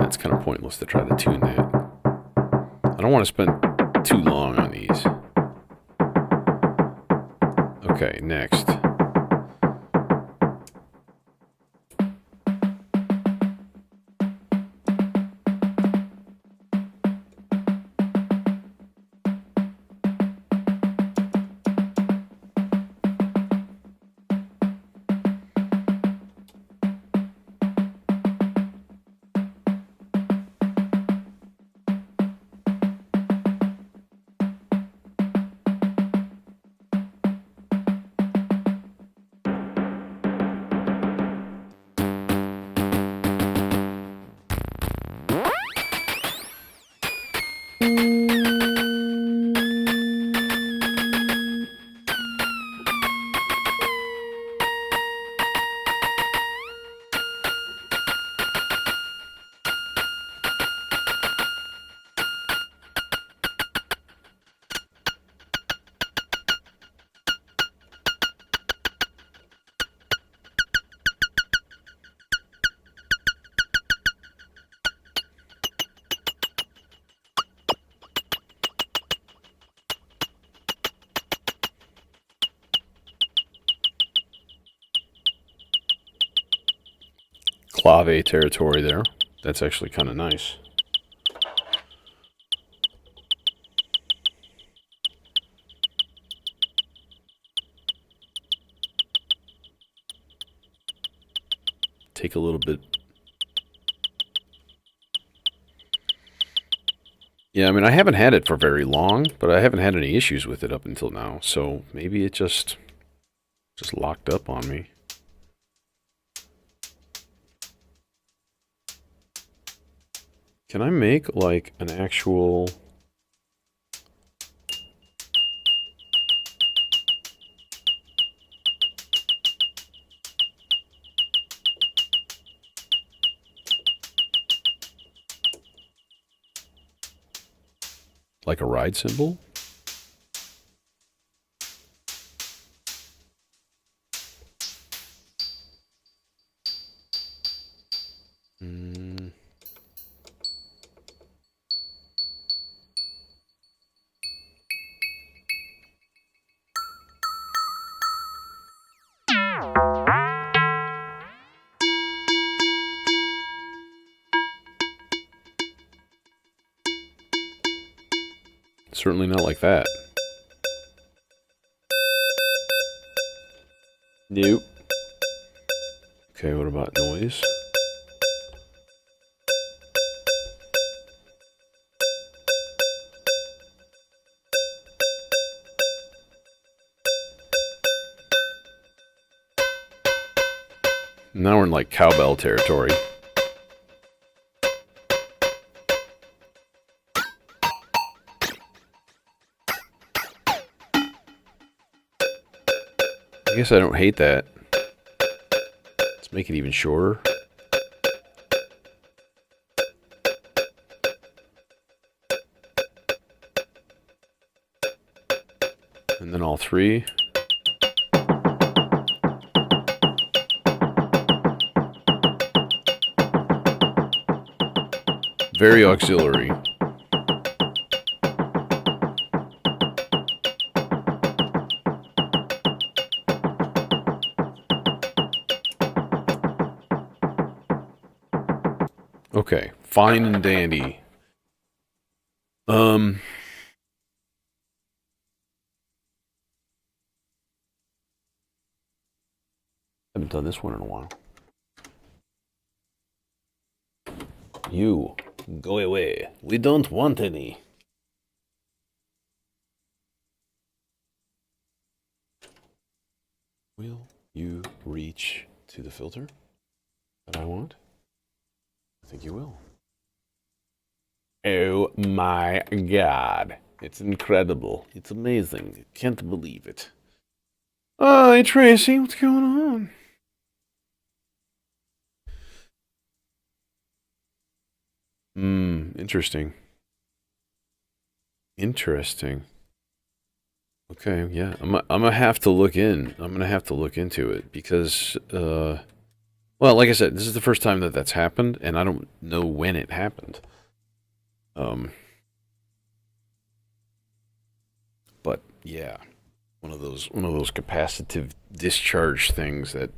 It's kind of pointless to try to tune that. I don't want to spend too long on these. Okay, next. Clave territory there. That's actually kind of nice. Take a little bit. Yeah, I mean, I haven't had it for very long, but I haven't had any issues with it up until now. So maybe it just locked up on me. Can I make like an actual... like a ride cymbal? Certainly not like that. Nope. Okay, what about noise? Now we're in like cowbell territory. I guess I don't hate that. Let's make it even shorter. And then all three. Very auxiliary. Okay, fine and dandy. Um, haven't done this one in a while. You, go away. We don't want any. Will you reach to the filter that I want? I think you will. Oh my god. It's incredible. It's amazing. Can't believe it. Hi, Tracy. What's going on? Interesting. Interesting. Okay, yeah. I'm gonna have to look in. I'm gonna have to look into it because, well, like I said, this is the first time that that's happened, and I don't know when it happened. But yeah, one of those capacitive discharge things that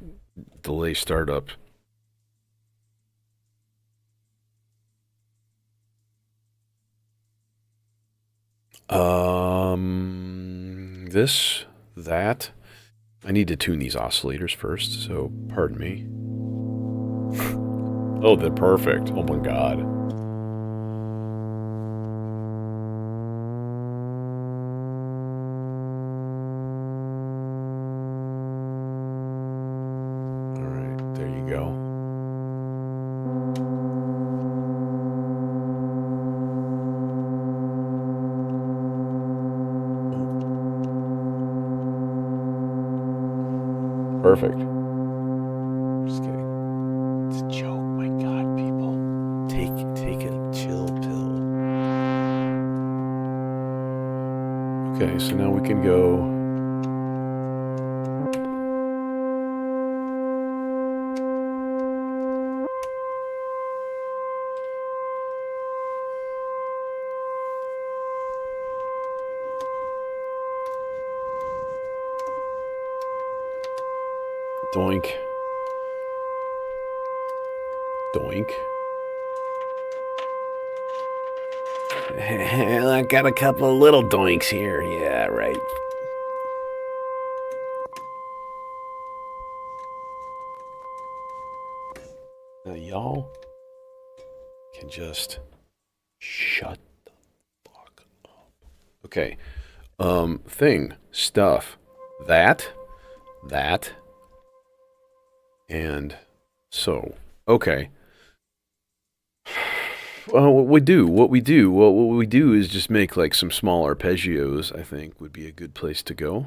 delay startup. That. I need to tune these oscillators first, so pardon me. Oh, they're perfect. Oh my god. Alright, there you go. Perfect. Just kidding. It's a joke. My God, people, take a chill pill. Okay, so now we can go. Doink. Doink. I got a couple of little doinks here. Yeah, right. Now, y'all can just shut the fuck up. Okay. Thing, stuff, that, and so. Okay. Well, what we do is just make like some small arpeggios. I think would be a good place to go.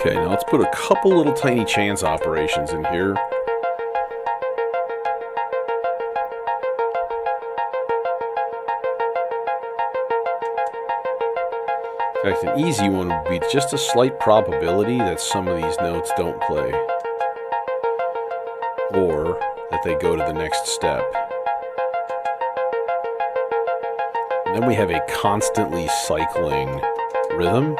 Okay, now let's put a couple little tiny chance operations in here. In fact, an easy one would be just a slight probability that some of these notes don't play. Or that they go to the next step. And then we have a constantly cycling rhythm.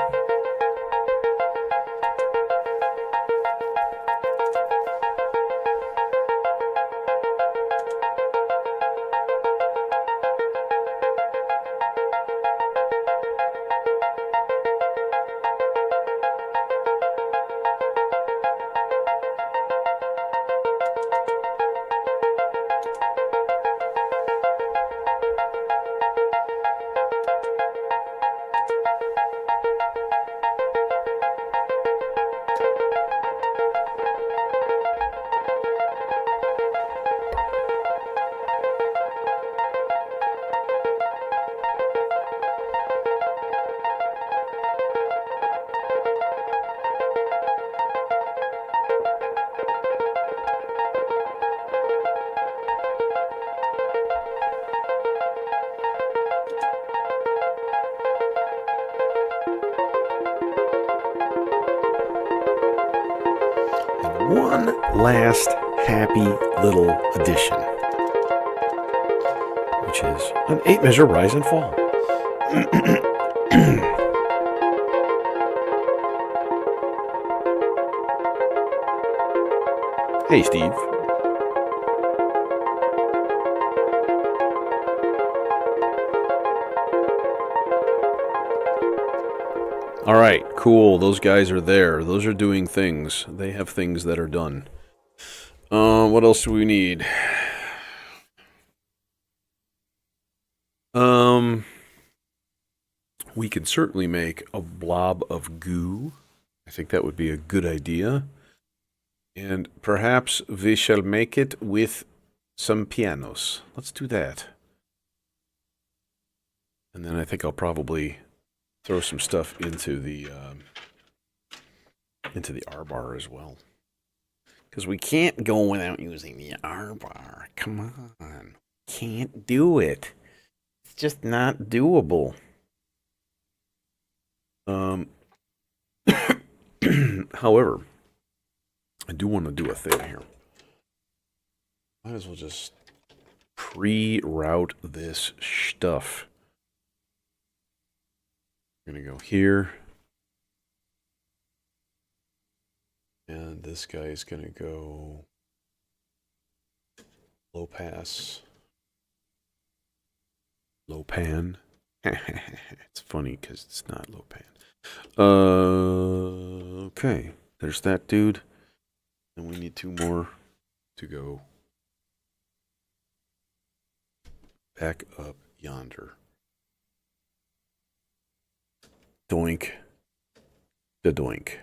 One last happy little addition, which is an 8-measure rise and fall. Hey, Steve. All right, cool. Those guys are there. Those are doing things. They have things that are done. What else do we need? We could certainly make a blob of goo. I think that would be a good idea. And perhaps we shall make it with some pianos. Let's do that. And then I think I'll probably throw some stuff into the R-bar as well. Because we can't go without using the R-bar. Come on. Can't do it. It's just not doable. However, I do want to do a thing here. Might as well just pre-route this stuff. I'm going to go here. And this guy is going to go low pass, low pan. It's funny because it's not low pan. Okay, there's that dude. And we need 2 more to go back up yonder. Doink. The doink.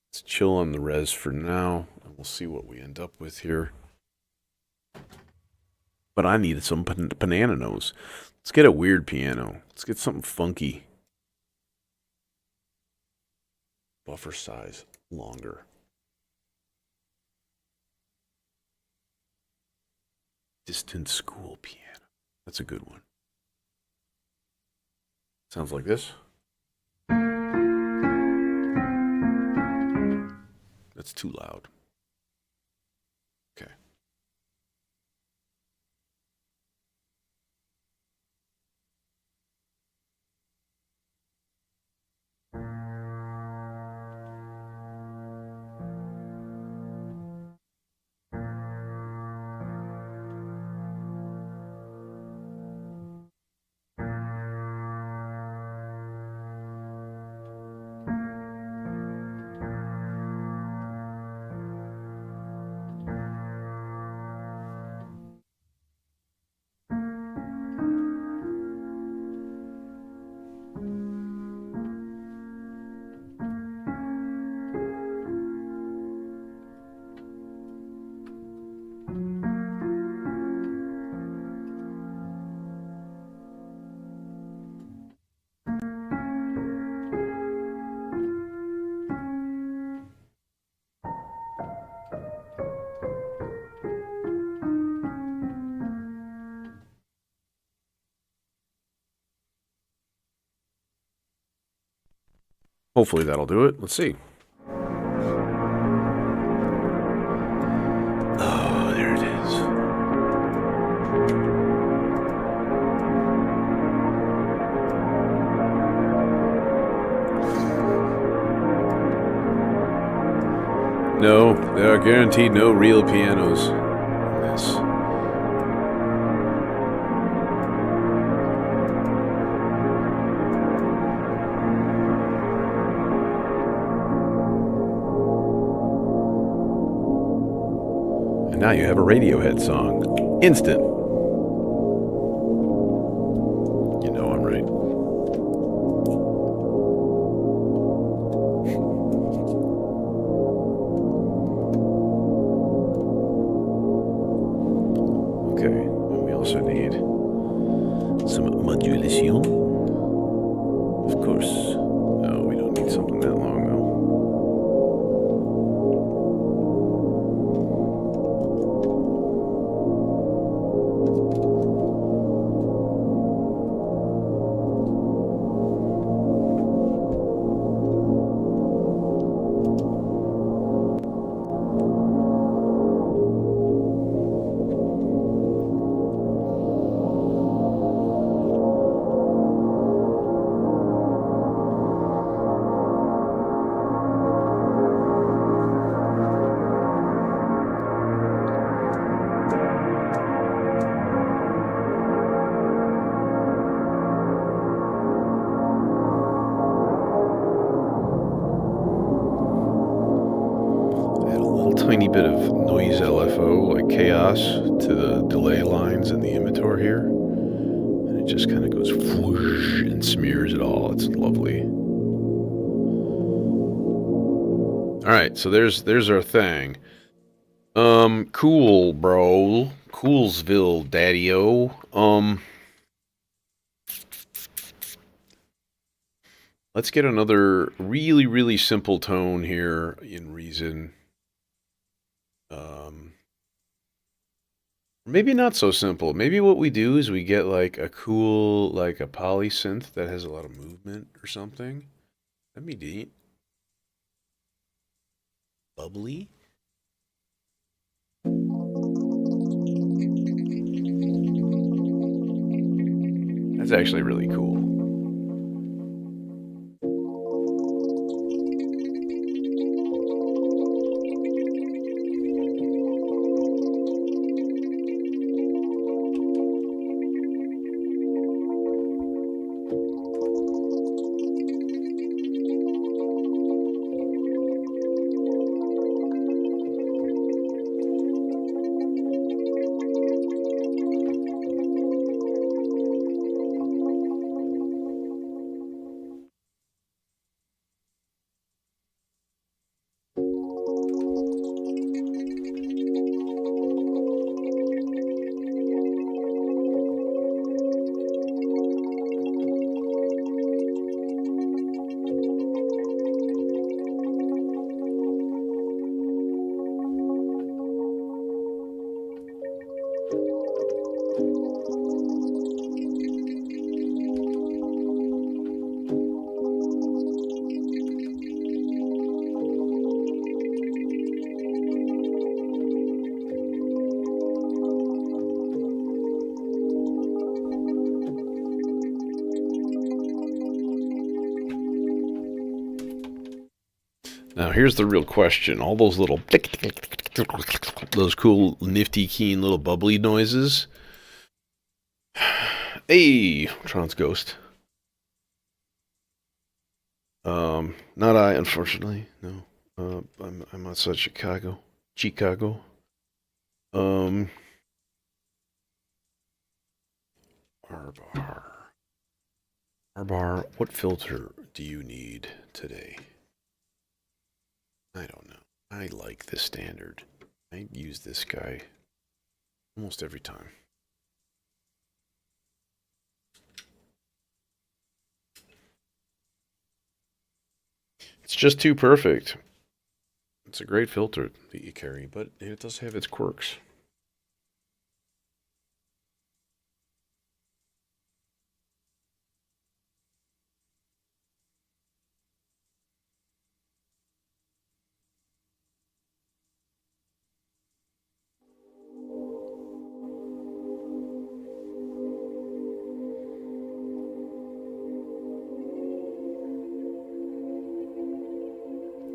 Let's chill on the res for now, and we'll see what we end up with here. But I needed some banana nose. Let's get a weird piano. Let's get something funky. Buffer size longer. Distant school piano. That's a good one. Sounds like this. That's too loud. Okay. Hopefully that'll do it. Let's see. Oh, there it is. No, there are guaranteed no real pianos in this. And now you have a Radiohead song. Instant. You know I'm right. Okay, and we also need some modulation. Of course. No, we don't need something that long though. Tiny bit of noise LFO, like chaos, to the delay lines in the emitter here. And it just kind of goes whoosh and smears it all. It's lovely. Alright, so there's our thing. Cool, bro. Coolsville, daddy-o. Let's get another really, really simple tone here in Reason. Maybe not so simple. Maybe what we do is we get like a cool, like a poly synth that has a lot of movement or something. That'd be neat. Bubbly. That's actually really cool. Now here's the real question. All those little those cool nifty keen little bubbly noises. Hey, Tron's ghost. Not I, unfortunately. No. I'm outside Chicago. Arbar, what filter do you need today? I don't know. I like the standard. I use this guy almost every time. It's just too perfect. It's a great filter that you carry, but it does have its quirks.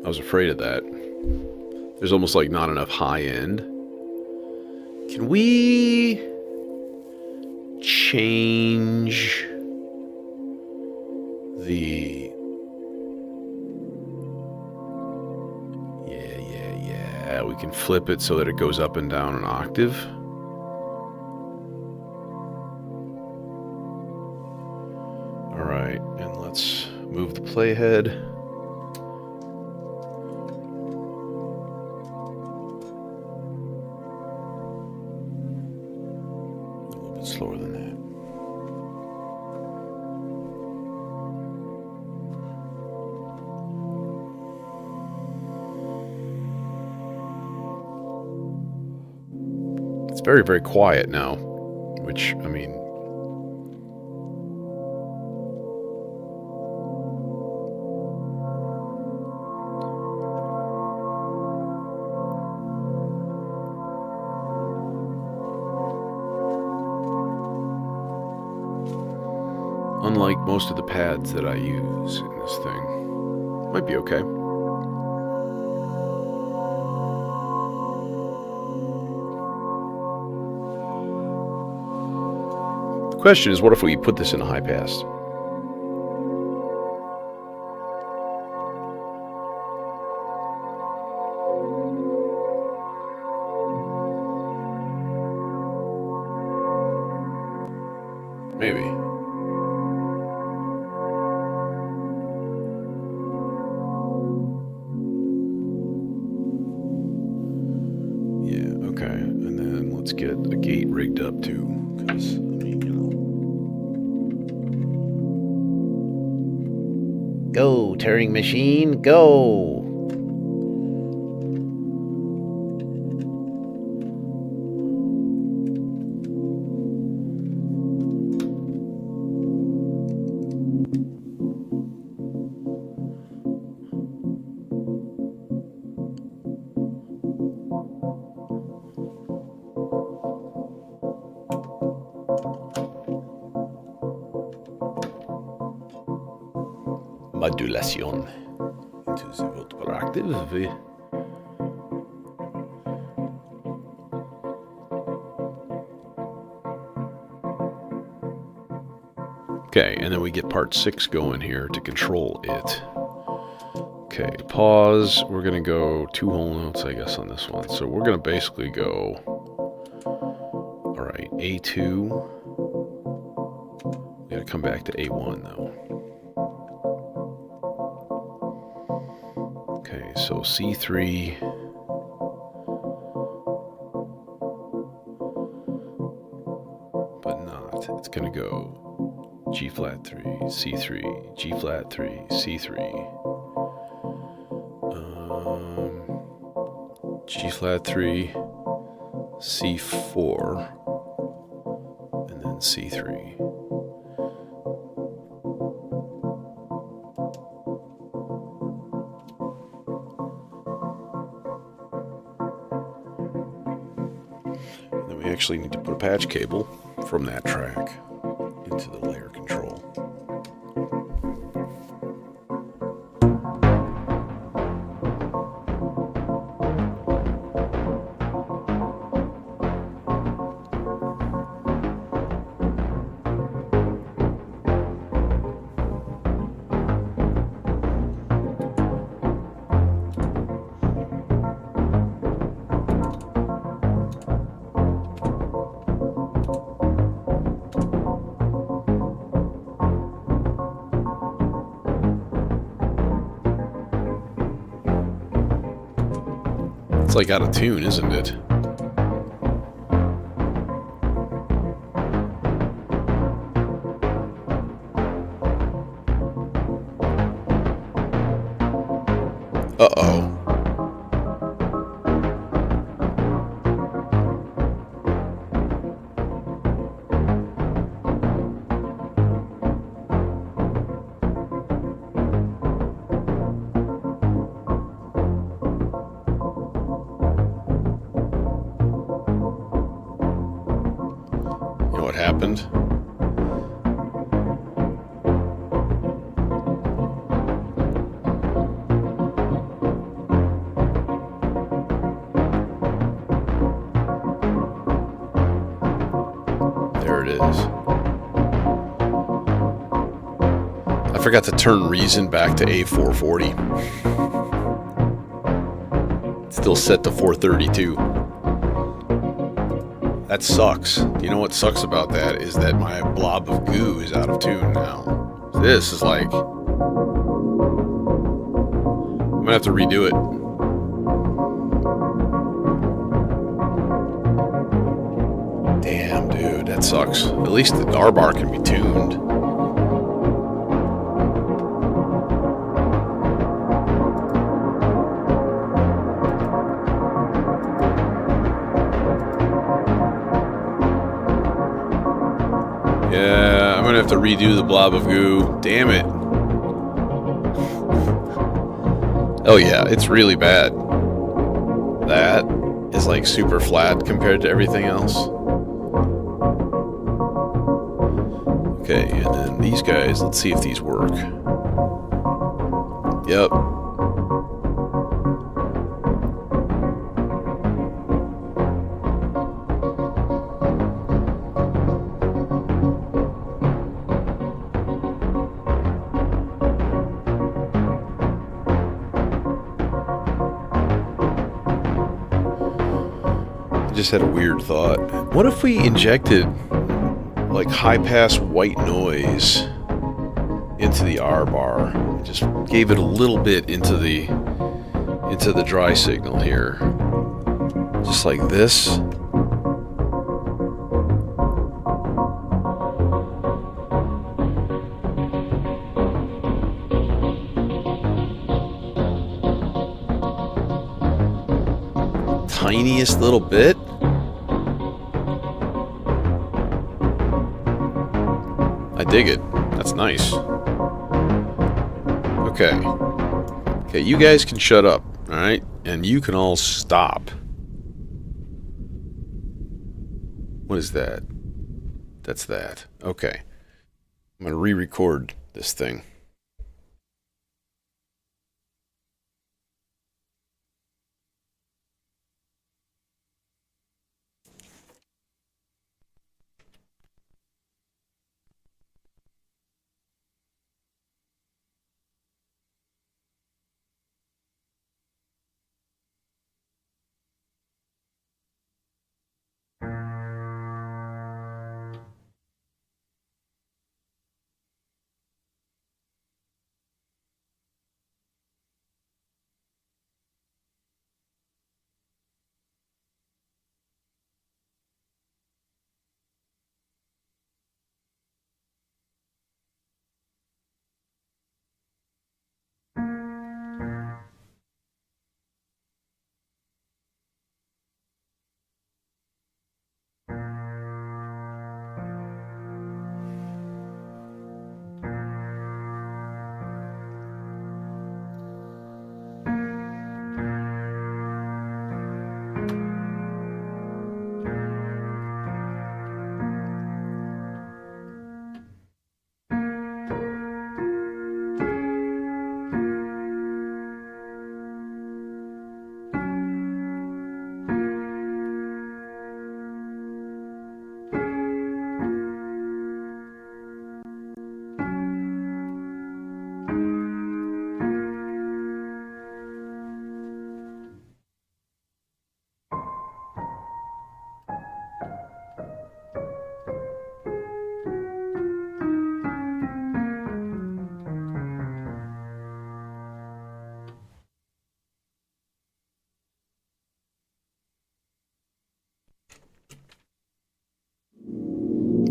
I was afraid of that. There's almost like not enough high end. Can we change the... Yeah, we can flip it so that it goes up and down an octave. Alright, and let's move the playhead. A little bit slower than that. It's very, very quiet now, which, I mean... Unlike most of the pads that I use in this thing. Might be okay. The question is, what if we put this in a high pass? Maybe. Yeah, okay. And then let's get a gate rigged up too, because, I mean, you know. Go, Turing machine, go! Modulation into the multiple octaves. Okay, and then we get part 6 going here to control it. Okay, pause. We're gonna go 2 whole notes, I guess, on this one. So we're gonna basically go, all right, A2. We gotta come back to A1 though. Okay, so C3. But not. It's gonna go G flat 3, C3, G flat 3, C3. G flat 3, C4, and then C3. We actually need to put a patch cable from that track into the layer control. It's like out of tune, isn't it? Uh-oh. You know what happened? forgot to turn Reason back to A440. Still set to 432. That sucks. You know what sucks about that is that my blob of goo is out of tune now. This is like... I'm gonna have to redo it. Damn, dude, that sucks. At least the R bar can be tuned. Yeah, I'm gonna have to redo the blob of goo. Damn it. Oh yeah, it's really bad. That is like super flat compared to everything else. Okay, and then these guys, let's see if these work. Yep. Just had a weird thought. What if we injected like high pass white noise into the R bar and just gave it a little bit into the dry signal here, just like this? Tiniest little bit. I dig it. That's nice. Okay. Okay, you guys can shut up, alright? And you can all stop. What is that? That's that. Okay. I'm gonna re-record this thing.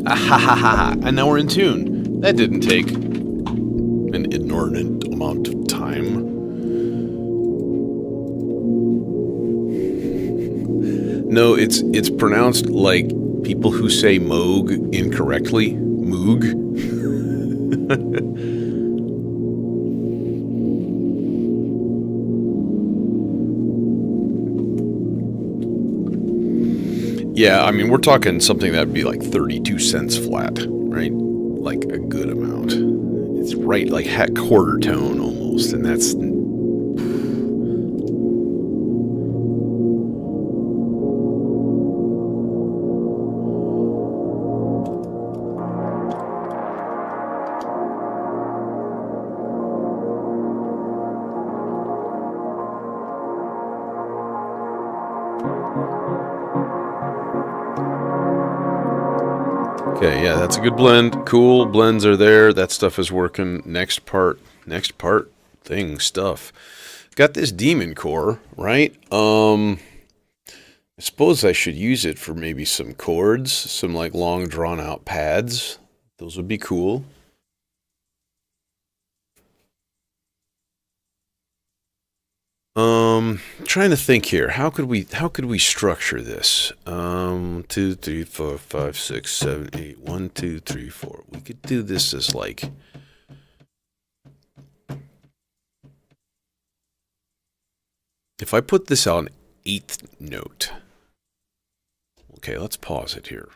Ah ha ha ha ha. And now we're in tune. That didn't take an inordinate amount of time. No, it's pronounced like people who say Moog incorrectly. Moog. Yeah, I mean, we're talking something that'd be like 32 cents flat, right? Like a good amount. It's right, like quarter tone almost, and that's... Okay, yeah, that's a good blend. Cool, blends are there. That stuff is working. Next part, thing, stuff. Got this demon core, right? I suppose I should use it for maybe some chords, some like long drawn out pads. Those would be cool. Trying to think here. How could we structure this? 2, 3, 4, 5, 6, 7, 8. 1, 2, 3, 4. We could do this as like if I put this on 8th note. Okay, let's pause it here.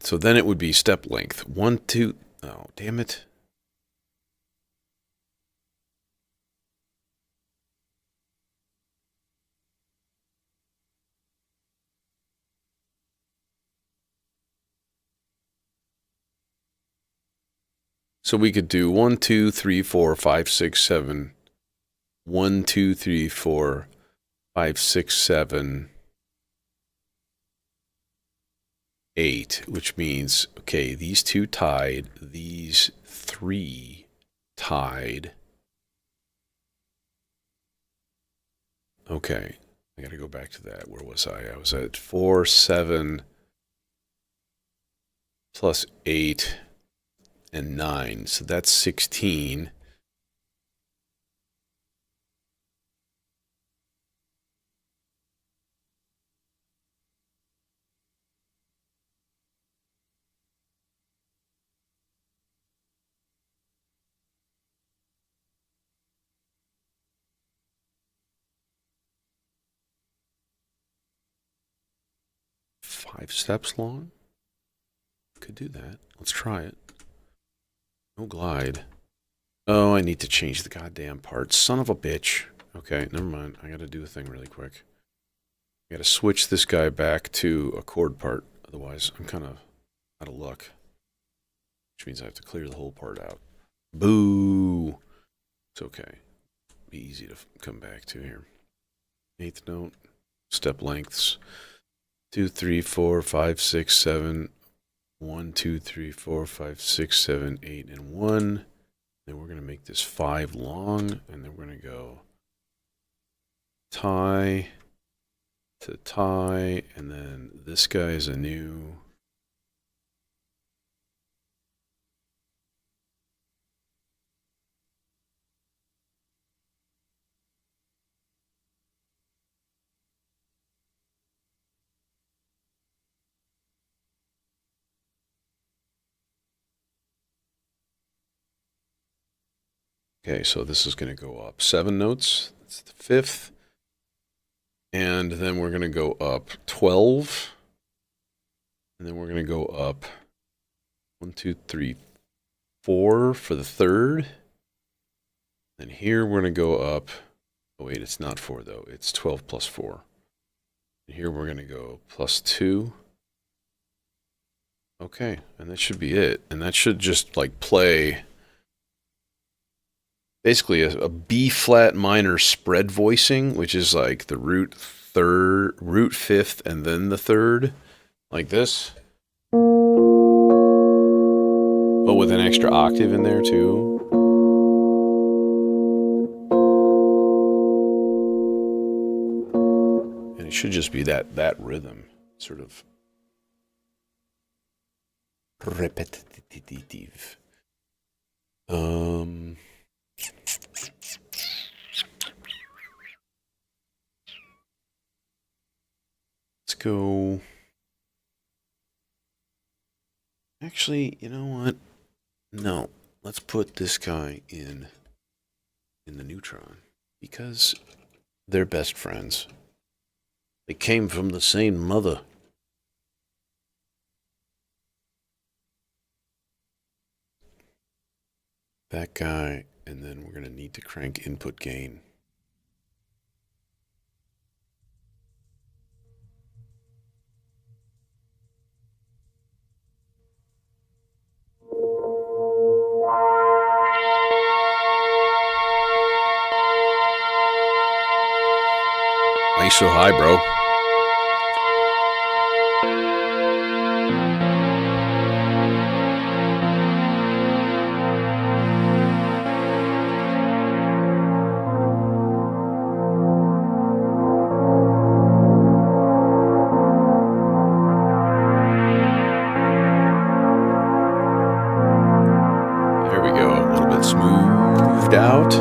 So then it would be step length. 1, 2. Oh, damn it. So we could do 1, 2, 3, 4, 5, 6, 7. 1, 2, 3, 4, 5, 6, 7, 8, which means, okay, these two tied, these three tied. Okay, I gotta go back to that. Where was I? I was at 4, 7, plus 8, and 9. So that's 16. Five steps long? Could do that. Let's try it. No glide. Oh, I need to change the goddamn part. Son of a bitch. Okay, never mind. I gotta do a thing really quick. I gotta switch this guy back to a chord part. Otherwise, I'm kind of out of luck. Which means I have to clear the whole part out. Boo! It's okay. Be easy to come back to here. 8th note. Step lengths. 2, 3, 4, 5, 6, 7. 1, 2, 3, 4, 5, 6, 7, 8, and 1. Then we're going to make this 5 long, and then we're going to go tie to tie, and then this guy is a new. Okay, so this is going to go up 7 notes. That's the 5th. And then we're going to go up 12. And then we're going to go up 1, 2, 3, 4 for the 3rd. And here we're going to go up. Oh, wait, it's not 4, though. It's 12 plus 4. And here we're going to go plus 2. Okay, and that should be it. And that should just like play basically a B flat minor spread voicing, which is like the root 5th, and then the 3rd, like this. But with an extra octave in there too. And it should just be that rhythm, sort of repetitive. Let's go. Actually, you know what? No, let's put this guy in the neutron because they're best friends. They came from the same mother. That guy, and then we're going to need to crank input gain. Nice so high, bro. There we go. A little bit smoothed out.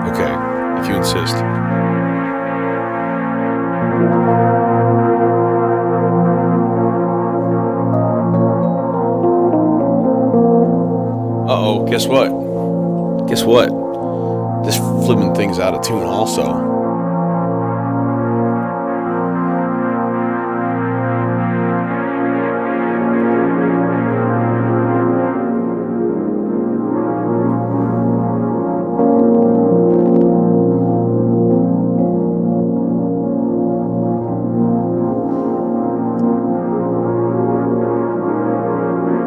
Okay, if you insist. Uh-oh, guess what? Guess what? This flipping thing's out of tune also.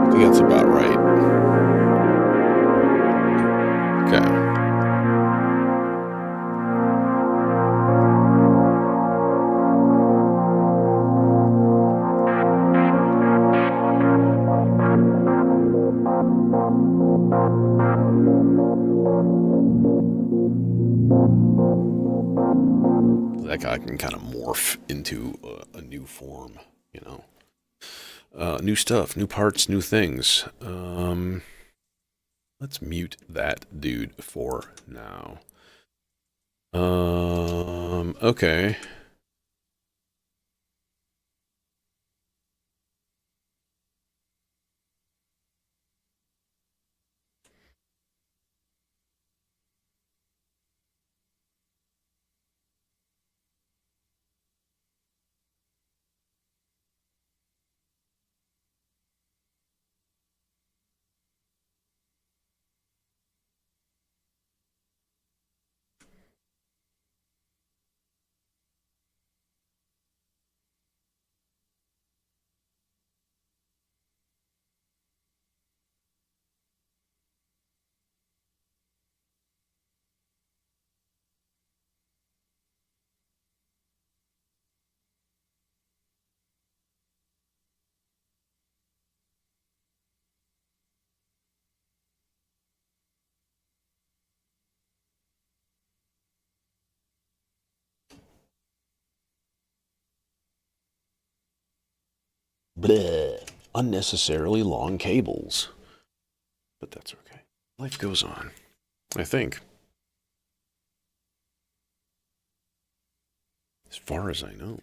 I think that's about right. Okay. That guy can kind of morph into a new form, you know. New stuff, new parts, new things. Let's mute that dude for now. Okay. Bleh. Unnecessarily long cables. But that's okay. Life goes on, I think. As far as I know.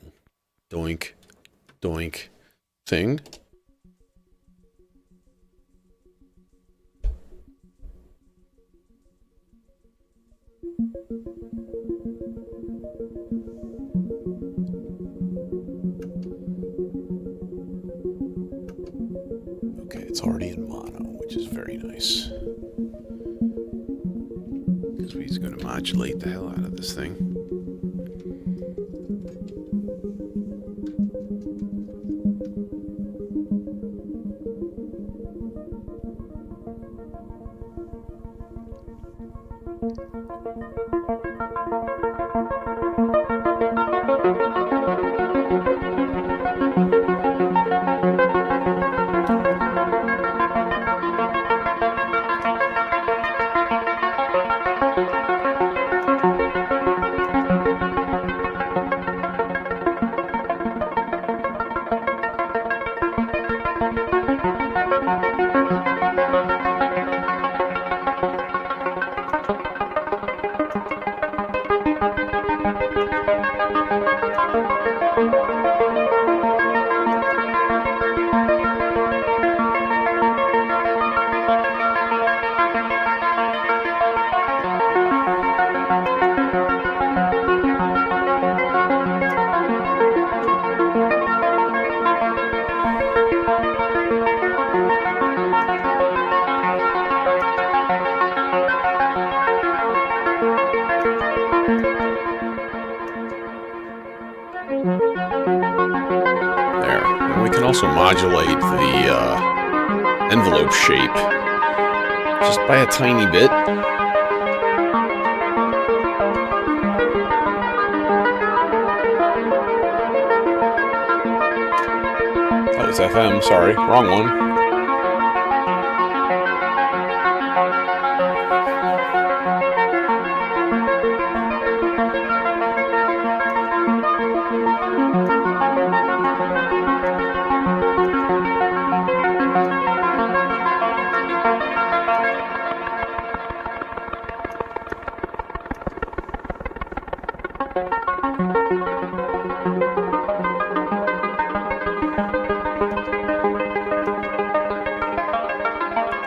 Doink. Doink. Thing. Okay, it's already in mono, which is very nice. Because he's going to modulate the hell out of this thing. also modulate the envelope shape just by a tiny bit. That was FM, sorry, wrong one.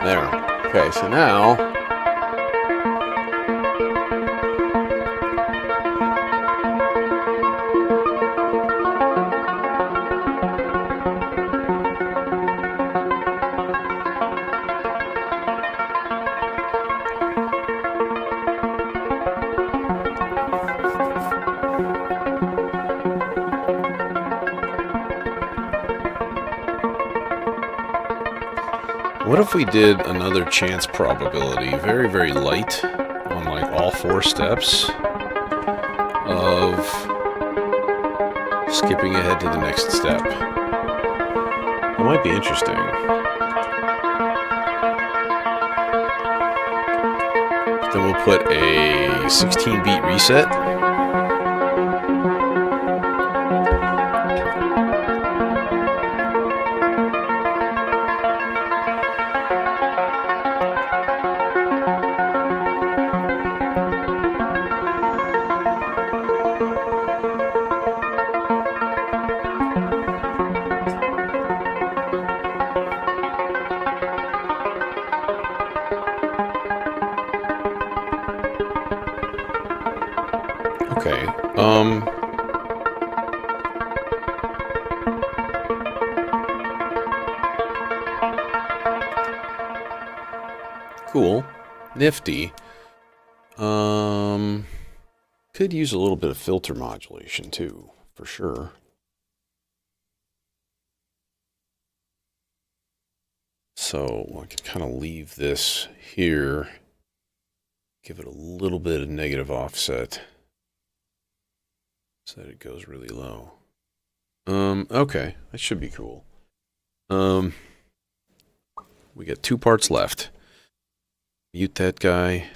There. Okay, so now what if we did another chance probability, very, very light, on like all 4 steps of skipping ahead to the next step? That might be interesting. Then we'll put a 16-beat reset. Okay, cool. Nifty. Could use a little bit of filter modulation too, for sure. So I can kind of leave this here, give it a little bit of negative offset so that it goes really low. Okay, that should be cool. We got 2 parts left. Mute that guy.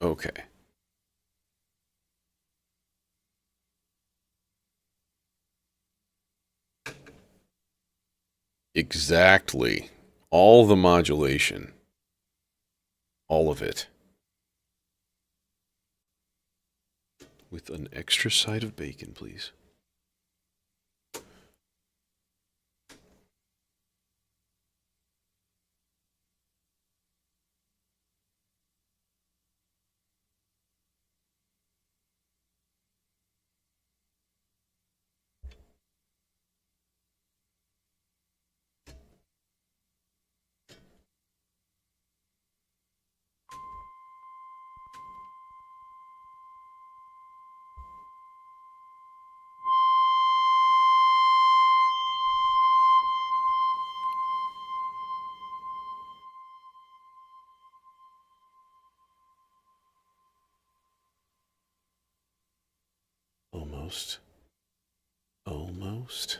Okay. Exactly. All the modulation. All of it. With an extra side of bacon, please. Almost. Almost.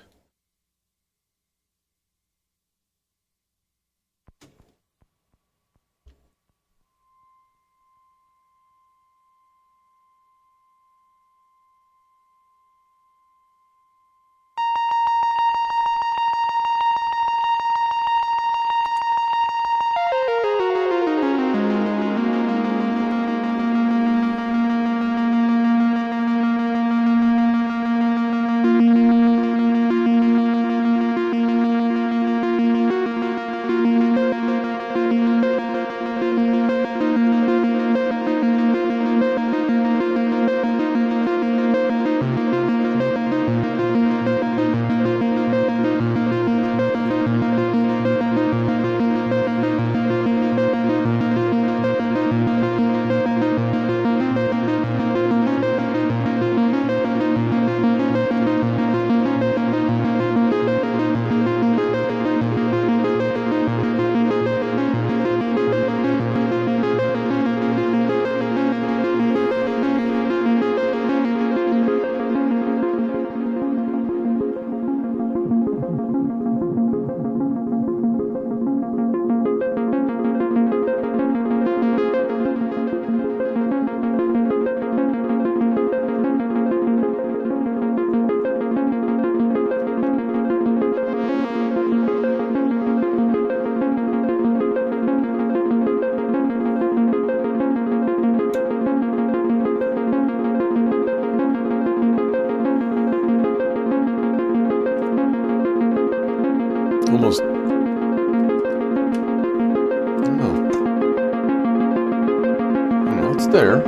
Almost. No, it's there.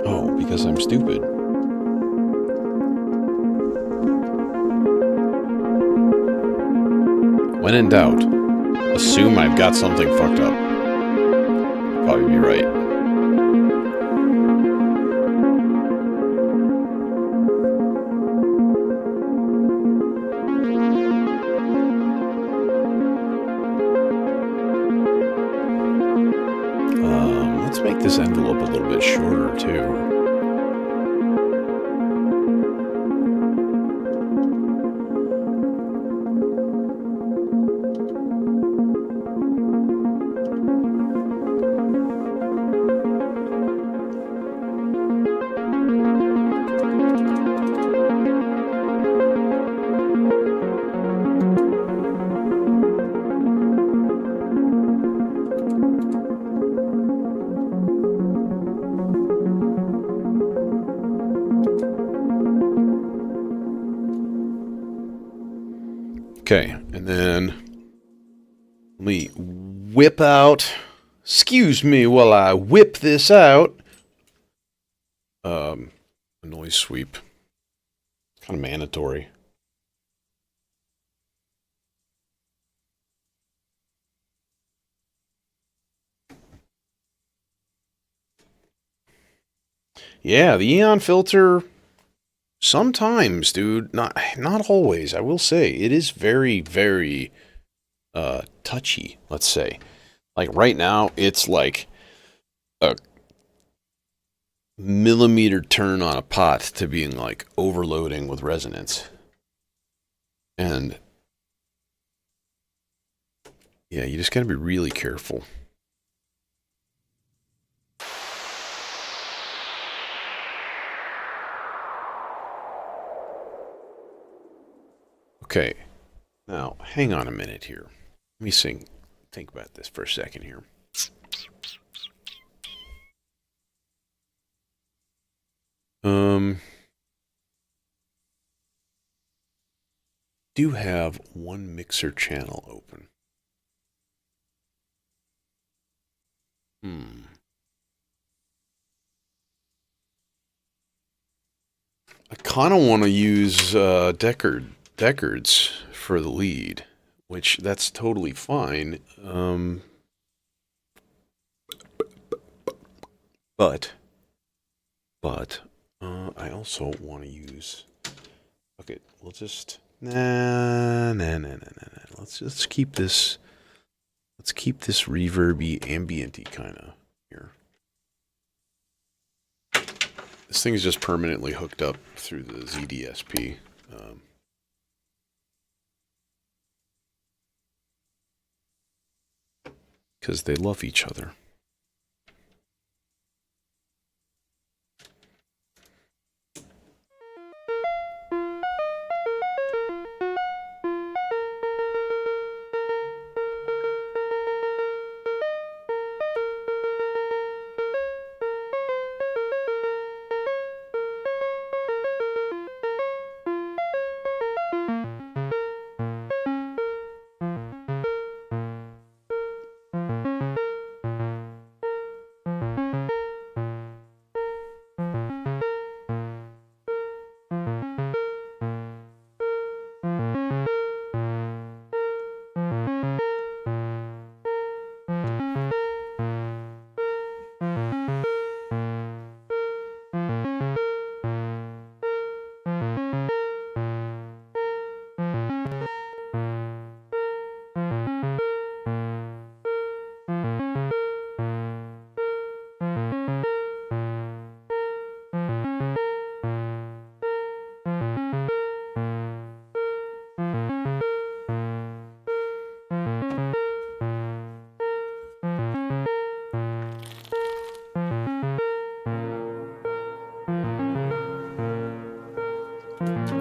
Oh, because I'm stupid. When in doubt, assume I've got something fucked up. Probably be right. Let's make this envelope a little bit shorter too. Okay, and then let me whip out. Excuse me while I whip this out. A noise sweep. Kind of mandatory. Yeah, the Eon filter. Sometimes, dude. Not always. I will say it is very, very touchy. Let's say, like right now, it's like a millimeter turn on a pot to being like overloading with resonance, and yeah, you just gotta be really careful. Okay, now hang on a minute here. Let me think about this for a second here. Do have one mixer channel open. I kind of want to use Deckard's for the lead, which that's totally fine. But I also want to use. Okay, we'll just nah. Let's keep this. Let's keep this reverby, ambienty kind of here. This thing is just permanently hooked up through the ZDSP. Because they love each other.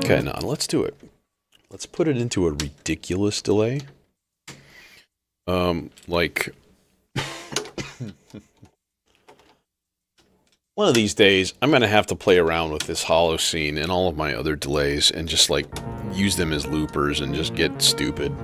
Okay, now let's do it. Let's put it into a ridiculous delay. Like one of these days, I'm gonna have to play around with this hollow scene and all of my other delays and just like use them as loopers and just get stupid.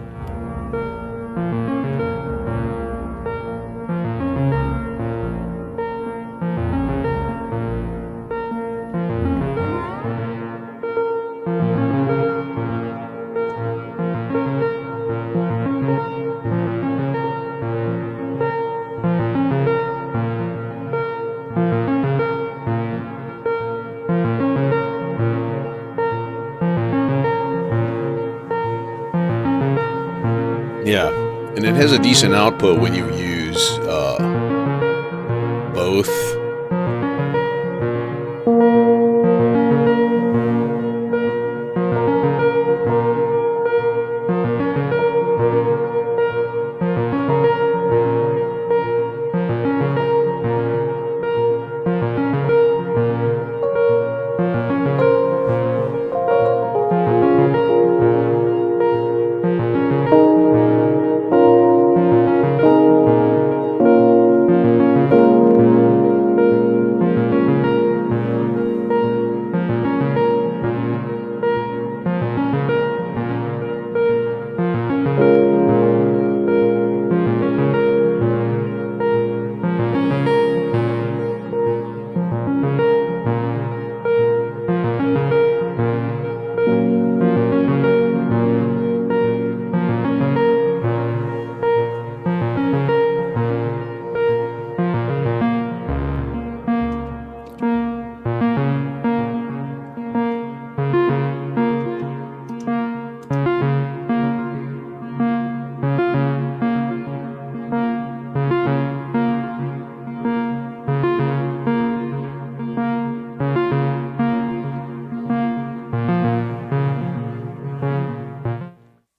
Yeah, and it has a decent output when you use both.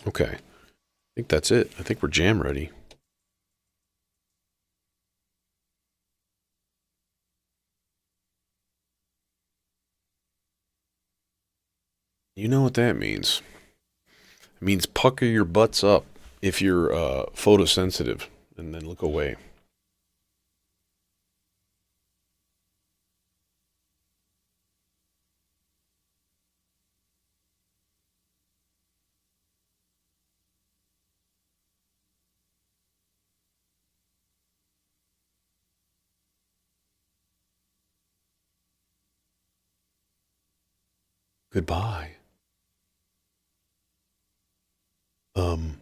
Okay, I think that's it. I think we're jam ready. You know what that means. It means pucker your butts up if you're photosensitive, and then look away. Goodbye. Um,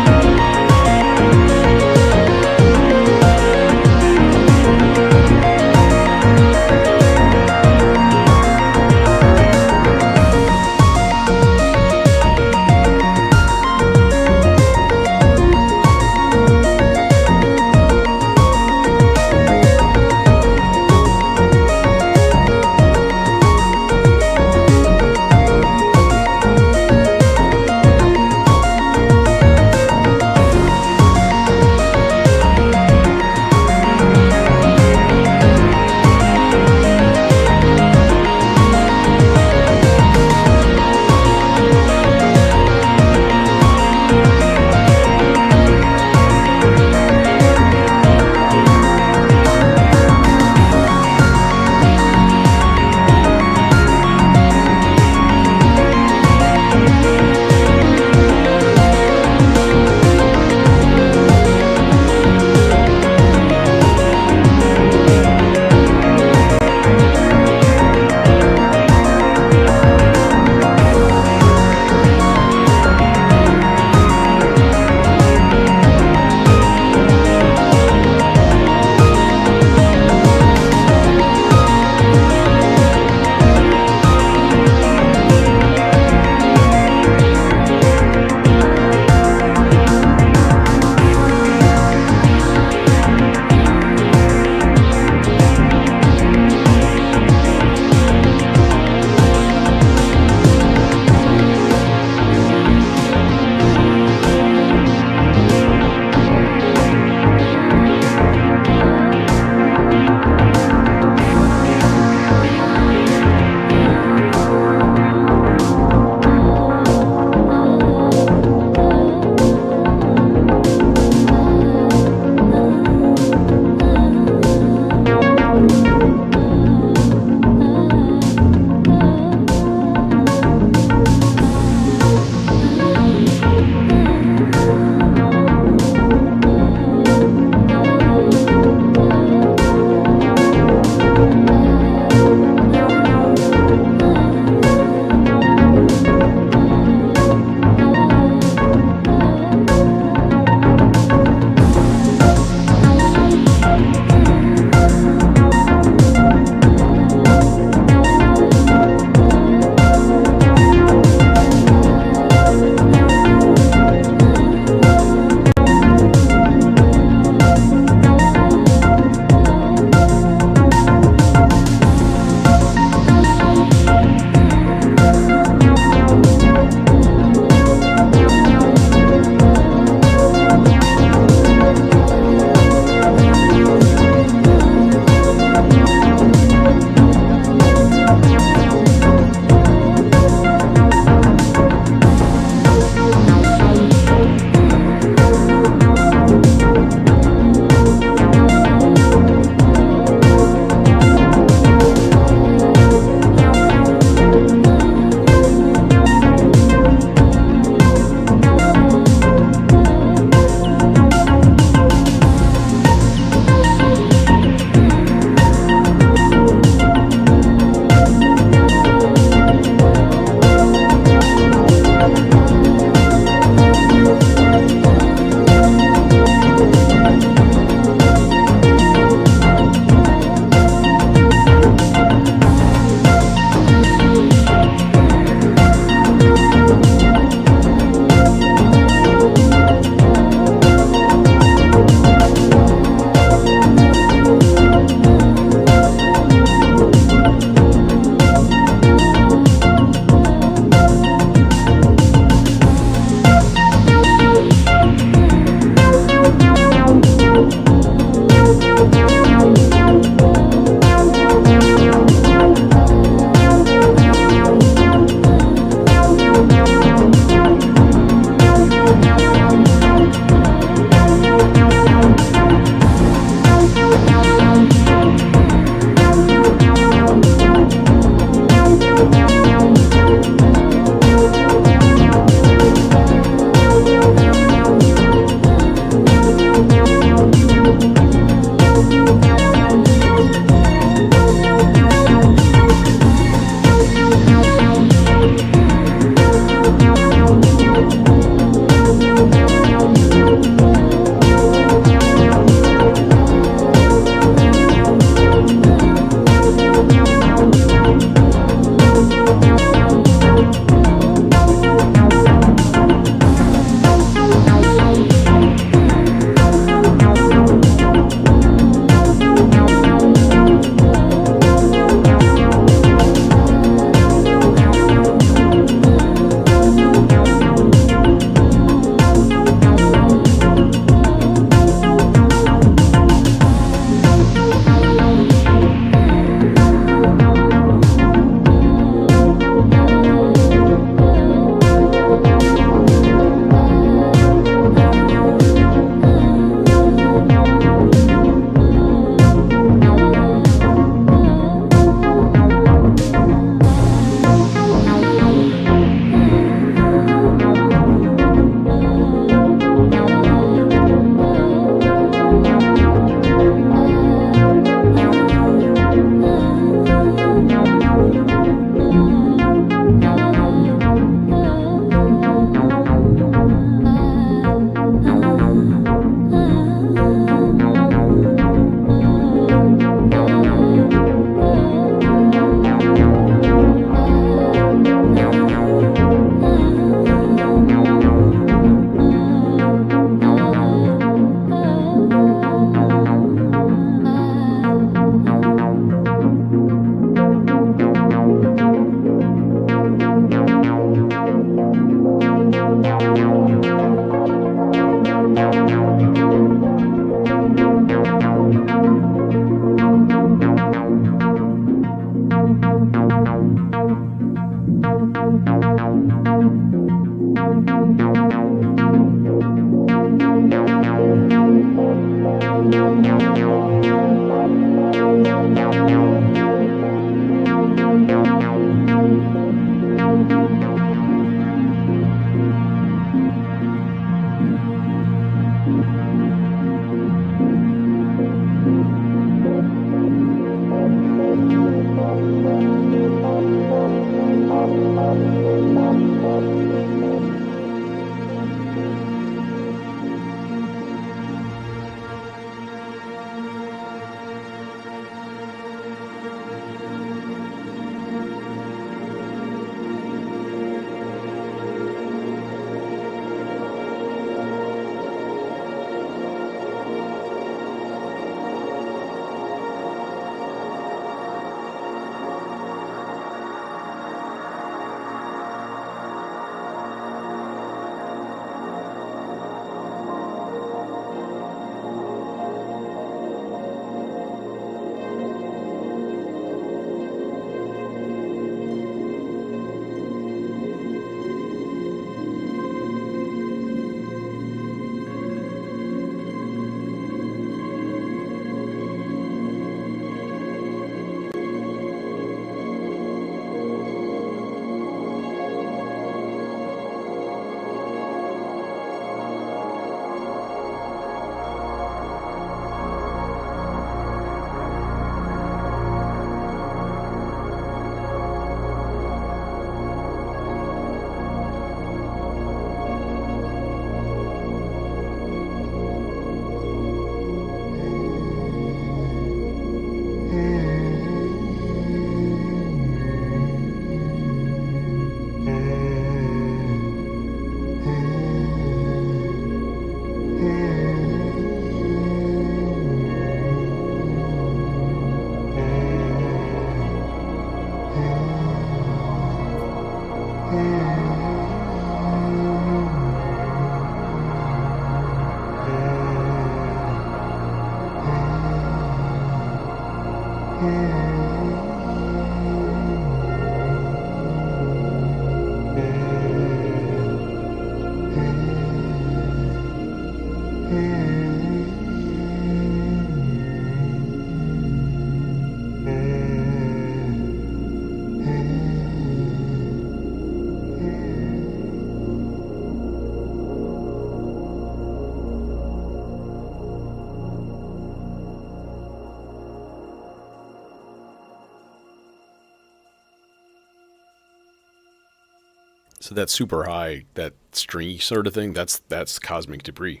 So that super high, that stringy sort of thing, that's cosmic debris.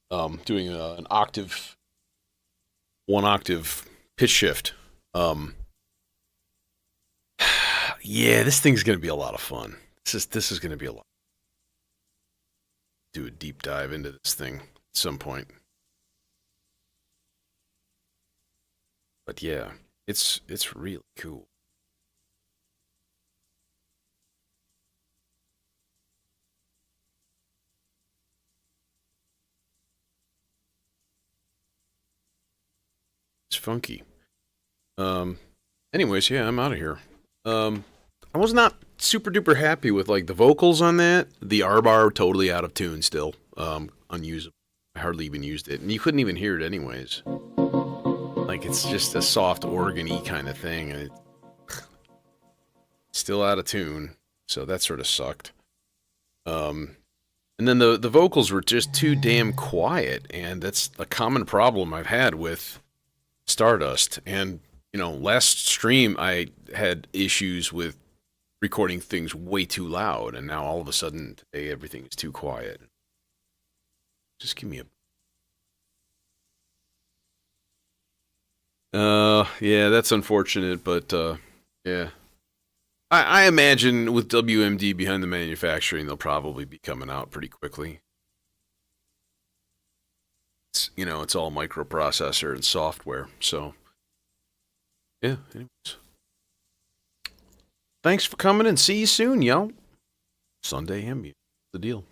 Doing an octave, 1 octave pitch shift. Um, yeah, this thing's gonna be a lot of fun. This is gonna be a lot. Do a deep dive into this thing at some point. But yeah, it's really cool. It's funky. Um, anyways, yeah, I'm out of here. I was not super duper happy with like the vocals on that. The R bar totally out of tune still. Unusable. I hardly even used it, and you couldn't even hear it anyways. Like it's just a soft organ-y kind of thing, and it's still out of tune. So that sort of sucked. And then the vocals were just too damn quiet, and that's a common problem I've had with Stardust. And last stream I had issues with recording things way too loud, and now all of a sudden today everything is too quiet. Just give me a. Yeah, that's unfortunate, but yeah. I imagine with WMD behind the manufacturing, they'll probably be coming out pretty quickly. It's all microprocessor and software, so yeah. Anyways, thanks for coming and see you soon, yo. Sunday Ambient, the deal.